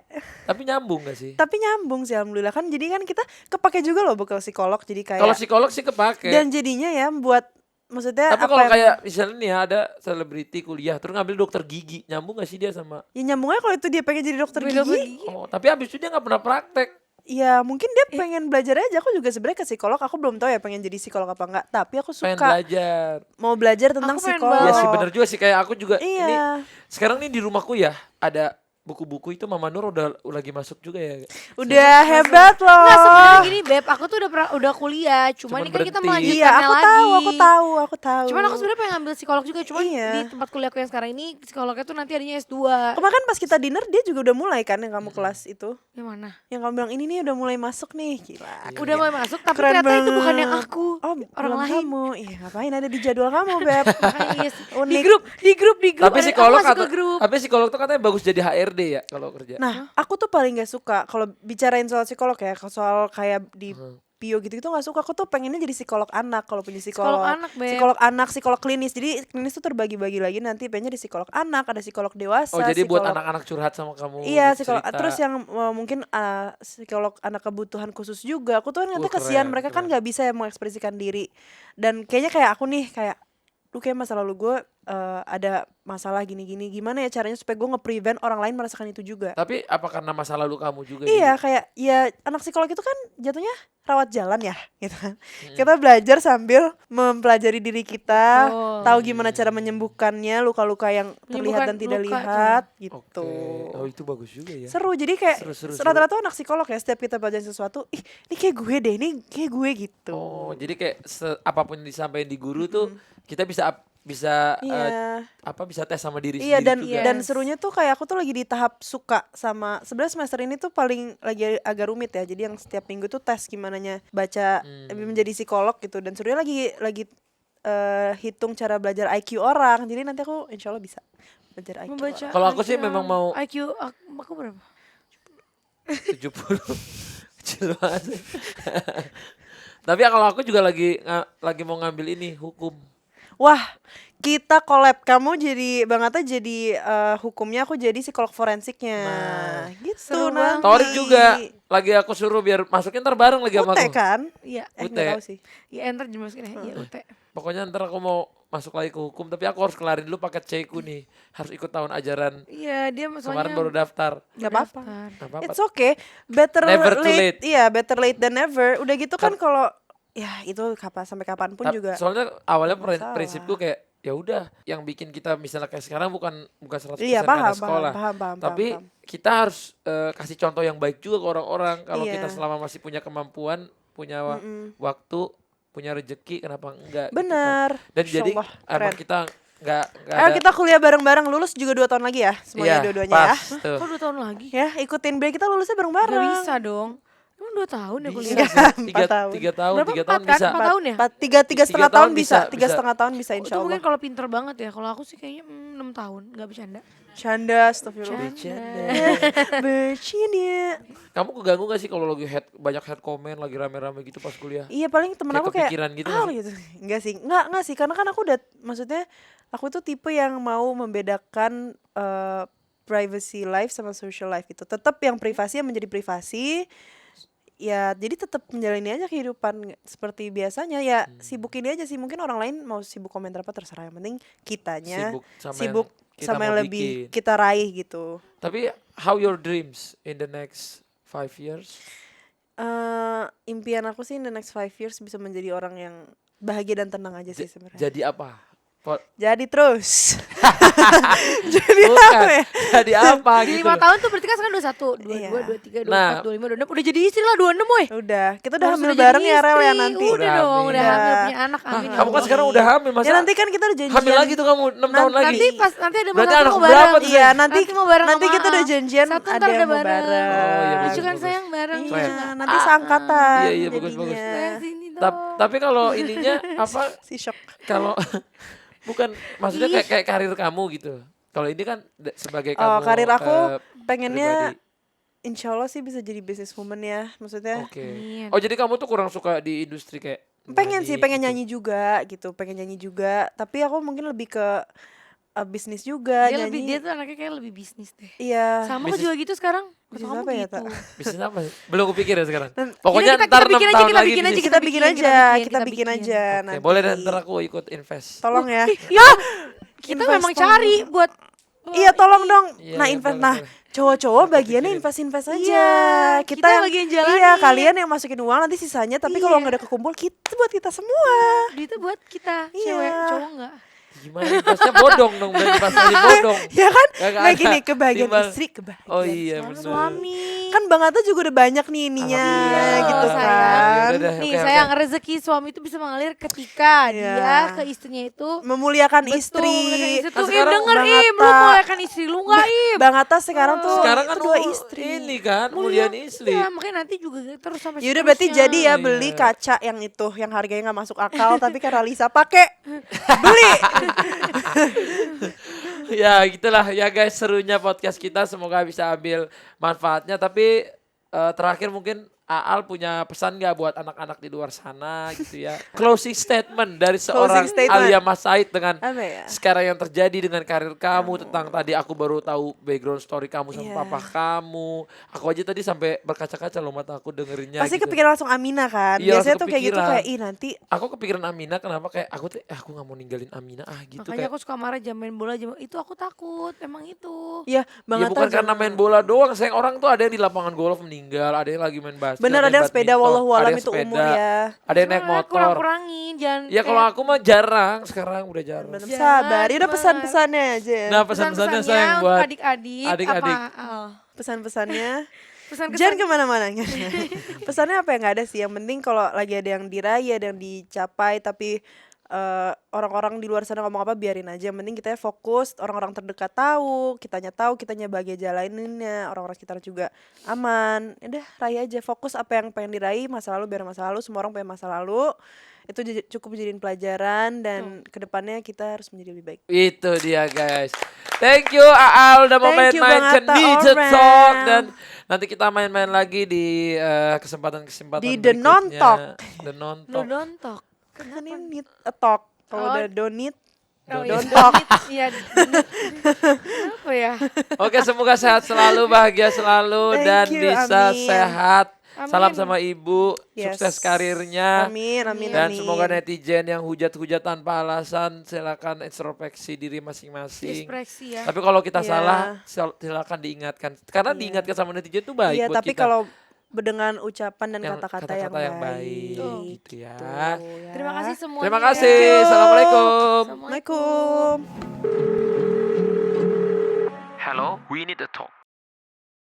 [SPEAKER 1] Tapi nyambung gak sih?
[SPEAKER 2] Tapi nyambung sih alhamdulillah kan jadi kan kita kepake juga loh bekal psikolog jadi kayak
[SPEAKER 1] Kalau psikolog sih kepake.
[SPEAKER 2] dan jadinya ya buat maksudnya
[SPEAKER 1] Tapi
[SPEAKER 2] apa
[SPEAKER 1] kalau
[SPEAKER 2] yang
[SPEAKER 1] kayak misalnya nih ya ada selebriti kuliah terus ngambil dokter gigi, nyambung gak sih dia sama?
[SPEAKER 2] ya nyambungnya kalau itu dia pengen jadi dokter
[SPEAKER 3] Dokter
[SPEAKER 2] gigi.
[SPEAKER 1] Oh, tapi abis itu dia nggak pernah praktek.
[SPEAKER 2] Ya mungkin dia pengen belajar aja. Aku juga sebenarnya ke psikolog. Aku belum tahu ya pengen jadi psikolog apa enggak. Tapi aku
[SPEAKER 1] Pengen
[SPEAKER 2] suka
[SPEAKER 1] belajar.
[SPEAKER 2] mau belajar tentang
[SPEAKER 3] Aku pengen
[SPEAKER 2] psikolog.
[SPEAKER 1] Iya
[SPEAKER 3] banget.
[SPEAKER 1] sih bener juga sih kayak aku juga
[SPEAKER 2] Iya.
[SPEAKER 1] ini sekarang nih di rumahku ya ada buku-buku itu Mama Nur udah lagi masuk juga ya.
[SPEAKER 2] Udah hebat loh.
[SPEAKER 3] Enggak, sebenarnya gini Beb, aku tuh udah kuliah, cuman
[SPEAKER 1] Cuman
[SPEAKER 3] ini kan kita
[SPEAKER 1] berhenti.
[SPEAKER 2] Iya,
[SPEAKER 3] melanjutkannya
[SPEAKER 2] aku
[SPEAKER 3] lagi.
[SPEAKER 2] aku tahu.
[SPEAKER 3] Cuman aku sebenarnya pengen ngambil psikolog juga, cuman
[SPEAKER 2] Iya.
[SPEAKER 3] di tempat kuliahku yang sekarang ini psikolognya tuh nanti adanya S2.
[SPEAKER 2] Kemarin pas kita dinner dia juga udah mulai kan yang kamu kelas itu.
[SPEAKER 3] Yang mana?
[SPEAKER 2] Yang kamu bilang ini nih udah mulai masuk nih. Gila.
[SPEAKER 3] Udah mulai masuk, tapi
[SPEAKER 2] Keren
[SPEAKER 3] ternyata itu bukan
[SPEAKER 2] banget.
[SPEAKER 3] yang aku.
[SPEAKER 2] Oh,
[SPEAKER 3] orang
[SPEAKER 2] belum
[SPEAKER 3] lain.
[SPEAKER 2] kamu. Iya, ngapain ada di jadwal kamu, Beb?
[SPEAKER 3] Makanya yes. di
[SPEAKER 2] Unik.
[SPEAKER 3] grup
[SPEAKER 1] Tapi
[SPEAKER 3] ada-
[SPEAKER 1] psikolog
[SPEAKER 3] aku masuk ke
[SPEAKER 1] kata,
[SPEAKER 3] grup.
[SPEAKER 1] tapi psikolog tuh katanya bagus jadi HRD ya kalau kerja.
[SPEAKER 2] Nah, aku tuh paling gak suka kalau bicarain soal psikolog ya, soal kayak di Pio gitu-gitu gak suka. Aku tuh pengennya jadi psikolog anak kalau punya psikolog.
[SPEAKER 3] Psikolog anak, Beb.
[SPEAKER 2] Psikolog anak, psikolog klinis. Jadi klinis tuh terbagi-bagi lagi nanti pengennya di psikolog anak, ada psikolog dewasa.
[SPEAKER 1] Oh jadi buat
[SPEAKER 2] psikolog-
[SPEAKER 1] anak-anak curhat sama kamu.
[SPEAKER 2] Iya,
[SPEAKER 1] gitu,
[SPEAKER 2] psikolog.
[SPEAKER 1] cerita.
[SPEAKER 2] Terus yang mungkin psikolog anak kebutuhan khusus juga. Aku tuh kan nanti
[SPEAKER 1] Keren,
[SPEAKER 2] kesian mereka kan
[SPEAKER 1] keren.
[SPEAKER 2] nggak bisa ya mengekspresikan diri. Dan kayaknya kayak aku nih kayak, kayak masa lalu gue ada masalah gini-gini, gimana ya caranya supaya gue nge-prevent orang lain merasakan itu juga.
[SPEAKER 1] Tapi apa karena masa lalu kamu juga?
[SPEAKER 2] Iya, kayak ya anak psikolog itu kan jatuhnya rawat jalan ya, gitu kan. Kita belajar sambil mempelajari diri kita,
[SPEAKER 3] Oh.
[SPEAKER 2] tahu gimana cara menyembuhkannya luka-luka yang terlihat dan
[SPEAKER 3] Menyembuhkan
[SPEAKER 2] tidak
[SPEAKER 3] luka
[SPEAKER 2] lihat,
[SPEAKER 1] Oke.
[SPEAKER 2] gitu.
[SPEAKER 1] Oh itu bagus juga ya.
[SPEAKER 2] Seru, jadi kayak
[SPEAKER 1] Seru.
[SPEAKER 2] rata-rata anak psikolog ya, setiap kita belajar sesuatu, ih ini kayak gue deh, ini kayak gue gitu.
[SPEAKER 1] Oh jadi kayak apapun yang disampaikan di guru tuh kita bisa
[SPEAKER 2] Iya.
[SPEAKER 1] bisa tes sama diri
[SPEAKER 2] Iya,
[SPEAKER 1] sendiri juga.
[SPEAKER 2] dan serunya tuh kayak aku tuh lagi di tahap suka sama, sebenarnya semester ini tuh paling lagi agak rumit ya. Jadi yang setiap minggu tuh tes gimananya baca menjadi psikolog gitu, dan serunya lagi hitung cara belajar IQ orang. Jadi nanti aku insya Allah bisa belajar IQ
[SPEAKER 3] Membaca
[SPEAKER 2] orang.
[SPEAKER 1] Kalau aku sih
[SPEAKER 3] IQ
[SPEAKER 1] memang
[SPEAKER 3] orang.
[SPEAKER 1] mau-
[SPEAKER 3] IQ aku berapa?
[SPEAKER 1] 70 kecil banget. Tapi kalau aku juga lagi mau ngambil ini hukum.
[SPEAKER 2] Wah, kita collab. Kamu jadi Bang Atta jadi hukumnya, aku jadi psikolog forensiknya. Gitu
[SPEAKER 3] Seru
[SPEAKER 2] nanti.
[SPEAKER 1] Torik juga lagi aku suruh biar masukin ntar bareng lagi sama
[SPEAKER 2] UT
[SPEAKER 1] aku.
[SPEAKER 2] kan?
[SPEAKER 3] Iya.
[SPEAKER 1] UT.
[SPEAKER 2] Nggak tahu sih.
[SPEAKER 3] Ya enter dimasukin ya. Iya UT.
[SPEAKER 1] Pokoknya ntar aku mau masuk lagi ke hukum tapi aku harus kelarin dulu paket C-ku nih. Harus ikut tahun ajaran.
[SPEAKER 3] Iya dia
[SPEAKER 1] Kemarin
[SPEAKER 3] soalnya
[SPEAKER 1] baru daftar.
[SPEAKER 2] Gak apa-apa.
[SPEAKER 3] daftar.
[SPEAKER 1] Nggak apa-apa.
[SPEAKER 2] It's okay. Better
[SPEAKER 1] Never too late.
[SPEAKER 2] Iya, better late than never. Udah gitu kan kalau ya itu sampai kapanpun juga.
[SPEAKER 1] Soalnya awalnya
[SPEAKER 2] masalah.
[SPEAKER 1] prinsipku kayak ya udah yang bikin kita misalnya kayak sekarang bukan 100%
[SPEAKER 2] Iya,
[SPEAKER 1] karena
[SPEAKER 2] paham,
[SPEAKER 1] sekolah.
[SPEAKER 2] paham.
[SPEAKER 1] Tapi kita harus kasih contoh yang baik juga ke orang-orang. Kalau
[SPEAKER 2] Iya.
[SPEAKER 1] kita selama masih punya kemampuan, punya waktu, punya rezeki, kenapa enggak? gitu kan.
[SPEAKER 2] Bener.
[SPEAKER 1] Dan
[SPEAKER 2] Insya
[SPEAKER 1] jadi
[SPEAKER 2] Allah,
[SPEAKER 1] emang
[SPEAKER 2] keren.
[SPEAKER 1] kita enggak
[SPEAKER 2] Ayo
[SPEAKER 1] ada.
[SPEAKER 2] kita kuliah bareng-bareng, lulus juga 2 tahun lagi ya. Semuanya
[SPEAKER 1] Iya,
[SPEAKER 2] dua-duanya
[SPEAKER 1] pas,
[SPEAKER 2] ya.
[SPEAKER 1] tuh.
[SPEAKER 3] Kok 2 tahun lagi?
[SPEAKER 2] Ya, ikutin biar kita lulusnya
[SPEAKER 3] Gak
[SPEAKER 2] bareng-bareng.
[SPEAKER 3] bisa dong. Emang 2 tahun ya kuliah?
[SPEAKER 1] Bisa sih.
[SPEAKER 2] 4 tahun.
[SPEAKER 1] Tiga tahun,
[SPEAKER 3] Berapa?
[SPEAKER 1] 3
[SPEAKER 3] 4
[SPEAKER 1] tahun
[SPEAKER 3] kan?
[SPEAKER 1] bisa.
[SPEAKER 3] 4 tahun ya?
[SPEAKER 2] Tiga setengah
[SPEAKER 1] Tiga
[SPEAKER 2] tahun
[SPEAKER 1] tahun
[SPEAKER 2] bisa.
[SPEAKER 1] bisa.
[SPEAKER 2] 3,5 tahun bisa
[SPEAKER 3] Itu
[SPEAKER 2] insya Allah.
[SPEAKER 3] mungkin kalau pinter banget ya. Kalau aku sih kayaknya 6 tahun. Gak bercanda.
[SPEAKER 2] Canda, astagfirullah. Bercanda.
[SPEAKER 1] Kamu keganggu gak sih kalau lagi banyak head comment lagi rame-rame gitu pas kuliah?
[SPEAKER 2] Iya, paling temen
[SPEAKER 1] Kayak
[SPEAKER 2] aku kayak
[SPEAKER 1] kepikiran gitu
[SPEAKER 2] ah
[SPEAKER 1] nggak sih?
[SPEAKER 2] gitu. Enggak sih. Enggak sih, karena kan aku udah, maksudnya aku tuh tipe yang mau membedakan privacy life sama social life itu. Tetap yang privasi yang menjadi privasi. Ya, jadi tetap menjalani aja kehidupan seperti biasanya. Ya, sibukin aja sih. Mungkin orang lain mau sibuk komentar apa terserah. Yang penting kitanya
[SPEAKER 1] Sibuk sama
[SPEAKER 2] yang
[SPEAKER 1] mau
[SPEAKER 2] lebih
[SPEAKER 1] bikin.
[SPEAKER 2] kita raih gitu.
[SPEAKER 1] Tapi how your dreams in the next 5 years?
[SPEAKER 2] Impian aku sih in the next 5 years bisa menjadi orang yang bahagia dan tenang aja sih sebenarnya.
[SPEAKER 1] Jadi apa?
[SPEAKER 2] Jadi terus. Jadi
[SPEAKER 1] Bukan.
[SPEAKER 2] apa ya?
[SPEAKER 1] Jadi apa
[SPEAKER 3] Di
[SPEAKER 1] gitu?
[SPEAKER 3] 5 tahun tuh berarti kan sekarang 21, 22,
[SPEAKER 2] Iya.
[SPEAKER 3] 23, 24,
[SPEAKER 1] Nah.
[SPEAKER 3] 25, 26. Udah jadi istri lah 26 woy.
[SPEAKER 2] Udah, kita udah
[SPEAKER 3] Harus
[SPEAKER 2] hamil
[SPEAKER 3] jadi
[SPEAKER 2] bareng ya Rel ya
[SPEAKER 3] istri.
[SPEAKER 2] nanti.
[SPEAKER 3] Udah
[SPEAKER 1] Udah
[SPEAKER 3] dong,
[SPEAKER 1] hamil.
[SPEAKER 3] udah
[SPEAKER 2] Iya.
[SPEAKER 3] hamil punya anak. Amin. ya
[SPEAKER 1] Kamu kan
[SPEAKER 3] Allah.
[SPEAKER 1] sekarang udah hamil masa?
[SPEAKER 2] Ya nanti kan kita udah janjian.
[SPEAKER 1] hamil lagi tuh kamu 6 tahun lagi.
[SPEAKER 3] Nanti pas nanti ada
[SPEAKER 1] Berarti
[SPEAKER 3] mama
[SPEAKER 1] anak
[SPEAKER 3] mau
[SPEAKER 1] berapa
[SPEAKER 3] bareng.
[SPEAKER 1] tuh?
[SPEAKER 2] Iya, nanti
[SPEAKER 3] mau bareng
[SPEAKER 2] nanti
[SPEAKER 3] sama
[SPEAKER 2] kita udah
[SPEAKER 3] A.
[SPEAKER 2] janjian
[SPEAKER 3] Satu
[SPEAKER 2] ada
[SPEAKER 3] ntar
[SPEAKER 2] yang
[SPEAKER 3] ada
[SPEAKER 2] mau
[SPEAKER 3] bareng.
[SPEAKER 2] bareng.
[SPEAKER 1] Oh, iya,
[SPEAKER 3] Lucu kan
[SPEAKER 1] bagus,
[SPEAKER 3] sayang bareng.
[SPEAKER 2] Iya,
[SPEAKER 3] juga.
[SPEAKER 2] nanti seangkatan.
[SPEAKER 1] Iya, bagus, bagus.
[SPEAKER 2] jadinya.
[SPEAKER 3] Sayang sini dong.
[SPEAKER 1] Tapi kalau ininya apa?
[SPEAKER 2] Si shock.
[SPEAKER 1] Kalau bukan maksudnya kayak karir kamu gitu. Kalau ini kan sebagai
[SPEAKER 2] Oh,
[SPEAKER 1] kamu.
[SPEAKER 2] karir aku pengennya
[SPEAKER 1] pribadi.
[SPEAKER 2] insya Allah sih bisa jadi businesswoman ya. Maksudnya
[SPEAKER 1] Oke.
[SPEAKER 3] Amin.
[SPEAKER 1] Oh jadi kamu tuh kurang suka di industri kayak
[SPEAKER 2] pengen sih, pengen
[SPEAKER 1] gitu.
[SPEAKER 2] nyanyi juga gitu, pengen nyanyi juga. Tapi aku mungkin lebih ke bisnis juga,
[SPEAKER 3] Dia
[SPEAKER 2] nyanyi.
[SPEAKER 3] lebih dia tuh anaknya kayak lebih bisnis deh.
[SPEAKER 2] Iya.
[SPEAKER 3] Sama aku
[SPEAKER 1] bisnis-
[SPEAKER 3] juga gitu sekarang. Kata
[SPEAKER 2] bisnis
[SPEAKER 3] kamu
[SPEAKER 2] apa ya,
[SPEAKER 3] gitu.
[SPEAKER 2] Tak?
[SPEAKER 1] Bisnis apa? Belum kepikir ya sekarang.
[SPEAKER 2] Dan-
[SPEAKER 1] Pokoknya
[SPEAKER 3] kita
[SPEAKER 1] ntar 6
[SPEAKER 3] bikin aja,
[SPEAKER 1] tahun
[SPEAKER 3] kita
[SPEAKER 1] lagi
[SPEAKER 3] bikin aja,
[SPEAKER 1] bisnis.
[SPEAKER 2] kita bikin aja, kita
[SPEAKER 3] kita
[SPEAKER 2] bikin
[SPEAKER 3] bikin.
[SPEAKER 2] aja
[SPEAKER 1] Oke,
[SPEAKER 2] nanti.
[SPEAKER 1] boleh dan ntar aku ikut invest.
[SPEAKER 2] Tolong ya.
[SPEAKER 3] Ya, kita
[SPEAKER 2] Invest
[SPEAKER 3] memang
[SPEAKER 2] tolong.
[SPEAKER 3] cari buat
[SPEAKER 2] Iya, tolong dong.
[SPEAKER 1] Iya,
[SPEAKER 2] Nah,
[SPEAKER 1] iya,
[SPEAKER 2] invest.
[SPEAKER 1] boleh,
[SPEAKER 2] Nah,
[SPEAKER 1] boleh.
[SPEAKER 2] cowok-cowok
[SPEAKER 1] Aku
[SPEAKER 2] bagiannya
[SPEAKER 1] pikirin.
[SPEAKER 2] invest aja.
[SPEAKER 3] Iya, kita
[SPEAKER 2] yang
[SPEAKER 3] bagian jalanin.
[SPEAKER 2] Iya, kalian yang masukin uang nanti sisanya. Tapi kalau
[SPEAKER 3] Iya.
[SPEAKER 2] nggak ada kekumpul, kita buat kita semua.
[SPEAKER 3] duitnya buat kita,
[SPEAKER 2] Iya.
[SPEAKER 3] cewek, cowok enggak.
[SPEAKER 1] Gimana investnya bodong dong, dan investasi bodong.
[SPEAKER 2] Ya kan?
[SPEAKER 1] Kagak
[SPEAKER 2] Nah,
[SPEAKER 1] ada.
[SPEAKER 2] gini, kebahagiaan
[SPEAKER 1] Timbal.
[SPEAKER 2] istri, kebahagiaan
[SPEAKER 1] Oh iya
[SPEAKER 3] Sama
[SPEAKER 1] benar.
[SPEAKER 3] suami.
[SPEAKER 2] Kan Bang Atta juga udah banyak nih ininya
[SPEAKER 1] Alhamdulillah.
[SPEAKER 2] gitu
[SPEAKER 3] Sayang.
[SPEAKER 2] kan.
[SPEAKER 1] Yaudah,
[SPEAKER 3] Nih
[SPEAKER 1] oke,
[SPEAKER 3] sayang,
[SPEAKER 1] oke.
[SPEAKER 3] rezeki suami itu bisa mengalir ketika
[SPEAKER 2] Iya.
[SPEAKER 3] dia ke istrinya itu
[SPEAKER 2] Memuliakan
[SPEAKER 3] betul,
[SPEAKER 2] istri.
[SPEAKER 3] memuliakan istri
[SPEAKER 1] Kan
[SPEAKER 3] tuh. Im
[SPEAKER 1] sekarang
[SPEAKER 3] denger
[SPEAKER 2] Bang
[SPEAKER 3] Im, lu
[SPEAKER 2] Atta-
[SPEAKER 3] memuliakan istri lu enggak Im?
[SPEAKER 2] Bang Atta sekarang tuh
[SPEAKER 1] Sekarang kan
[SPEAKER 2] kedua
[SPEAKER 1] lu
[SPEAKER 2] istri.
[SPEAKER 1] ini kan mulian istri.
[SPEAKER 3] Iya, makanya nanti juga terus sampai
[SPEAKER 2] Ya udah berarti
[SPEAKER 3] seterusnya.
[SPEAKER 2] jadi ya
[SPEAKER 1] Iya.
[SPEAKER 2] beli kaca yang itu yang harganya nggak masuk akal tapi karena Lisa pakai beli.
[SPEAKER 1] Ya gitulah ya guys, serunya podcast kita, semoga bisa ambil manfaatnya. Tapi terakhir mungkin Aal punya pesan gak buat anak-anak di luar sana gitu ya. Closing statement dari seorang
[SPEAKER 2] statement.
[SPEAKER 1] Alia Mas Said dengan
[SPEAKER 2] Apa ya?
[SPEAKER 1] sekarang yang terjadi dengan karir kamu. Tentang tadi aku baru tahu background story kamu sama
[SPEAKER 2] Iya.
[SPEAKER 1] papa kamu. Aku aja tadi sampai berkaca-kaca loh mata aku dengerinnya
[SPEAKER 2] Pasti
[SPEAKER 1] gitu.
[SPEAKER 2] kepikiran langsung Amina kan.
[SPEAKER 1] Iya,
[SPEAKER 2] Biasanya
[SPEAKER 1] langsung
[SPEAKER 2] tuh kayak gitu
[SPEAKER 1] kepikiran.
[SPEAKER 2] kayak ih nanti
[SPEAKER 1] Aku kepikiran Amina, kenapa kayak aku gak mau ninggalin Amina gitu.
[SPEAKER 3] Makanya
[SPEAKER 1] Kayak
[SPEAKER 3] aku suka marah jam main bola jam itu aku takut emang itu.
[SPEAKER 2] ya
[SPEAKER 1] ya
[SPEAKER 2] banget
[SPEAKER 1] bukan karena main bola doang, sayang, orang tuh ada yang di lapangan golf meninggal, ada yang lagi main basket,
[SPEAKER 2] Bener ada yang sepeda
[SPEAKER 1] badminton,
[SPEAKER 2] wallahu
[SPEAKER 1] ada
[SPEAKER 2] alam
[SPEAKER 1] yang
[SPEAKER 2] itu
[SPEAKER 1] sepeda,
[SPEAKER 2] umur ya.
[SPEAKER 1] ada yang naik motor.
[SPEAKER 3] Kurang-kurangin jangan.
[SPEAKER 1] Ya kalau aku mah jarang, sekarang udah jarang.
[SPEAKER 2] Bener,
[SPEAKER 3] Jangan,
[SPEAKER 2] sabar. Ya udah
[SPEAKER 3] Mas.
[SPEAKER 2] pesan-pesannya aja.
[SPEAKER 1] Nah, pesan-pesannya sayang
[SPEAKER 3] untuk
[SPEAKER 1] buat
[SPEAKER 3] adik-adik.
[SPEAKER 1] adik-adik.
[SPEAKER 3] Apa? Al?
[SPEAKER 2] Pesan-pesannya
[SPEAKER 3] Pesan
[SPEAKER 2] jangan kemana-mana. Pesannya apa ya, nggak ada sih. Yang penting kalau lagi ada yang diraih, ada yang dicapai, tapi orang-orang di luar sana ngomong apa biarin aja. Yang penting kita fokus, orang-orang terdekat tahu, kitanya bahagia jalaninnya, orang-orang sekitar juga aman. Udah raih aja, fokus apa yang pengen diraih, masa lalu biar masa lalu, semua orang pengen masa lalu. Itu cukup jadiin pelajaran dan kedepannya kita harus menjadi lebih baik.
[SPEAKER 1] Itu dia guys. Thank you Aal udah mau
[SPEAKER 2] Thank you,
[SPEAKER 1] main-main
[SPEAKER 2] Bang
[SPEAKER 1] ke
[SPEAKER 2] Atta
[SPEAKER 1] Need
[SPEAKER 2] Oren.
[SPEAKER 1] Talk. Dan nanti kita main-main lagi di kesempatan-kesempatan
[SPEAKER 2] Di The
[SPEAKER 1] berikutnya.
[SPEAKER 2] Non-Talk.
[SPEAKER 1] The Non-Talk.
[SPEAKER 3] Lu nontok.
[SPEAKER 2] Kan ini need a talk. Kalau
[SPEAKER 3] Oh.
[SPEAKER 2] udah don't need,
[SPEAKER 3] Oh,
[SPEAKER 2] don't
[SPEAKER 3] iya.
[SPEAKER 2] talk.
[SPEAKER 3] Iya. Apa ya?
[SPEAKER 1] Oke, semoga sehat selalu, bahagia selalu,
[SPEAKER 2] Thank
[SPEAKER 1] dan
[SPEAKER 2] you,
[SPEAKER 1] bisa
[SPEAKER 2] amin.
[SPEAKER 1] sehat.
[SPEAKER 3] Amin.
[SPEAKER 1] Salam sama ibu,
[SPEAKER 2] Yes.
[SPEAKER 1] sukses karirnya.
[SPEAKER 2] Amin, amin,
[SPEAKER 1] Dan
[SPEAKER 2] amin.
[SPEAKER 1] semoga netizen yang hujat-hujat tanpa alasan, silakan introspeksi diri masing-masing.
[SPEAKER 3] Ekspresi ya.
[SPEAKER 1] Tapi kalau kita
[SPEAKER 2] Iya.
[SPEAKER 1] salah, silakan diingatkan. Karena diingatkan sama netizen itu baik
[SPEAKER 2] Iya,
[SPEAKER 1] buat
[SPEAKER 2] tapi
[SPEAKER 1] kita.
[SPEAKER 2] kalau dengan ucapan dan
[SPEAKER 1] Yang
[SPEAKER 2] kata-kata yang baik.
[SPEAKER 1] gitu ya.
[SPEAKER 2] ya.
[SPEAKER 3] Terima kasih semuanya.
[SPEAKER 1] Terima kasih.
[SPEAKER 2] Thank you.
[SPEAKER 1] Assalamualaikum.
[SPEAKER 2] Assalamualaikum.
[SPEAKER 1] Hello, we need to talk.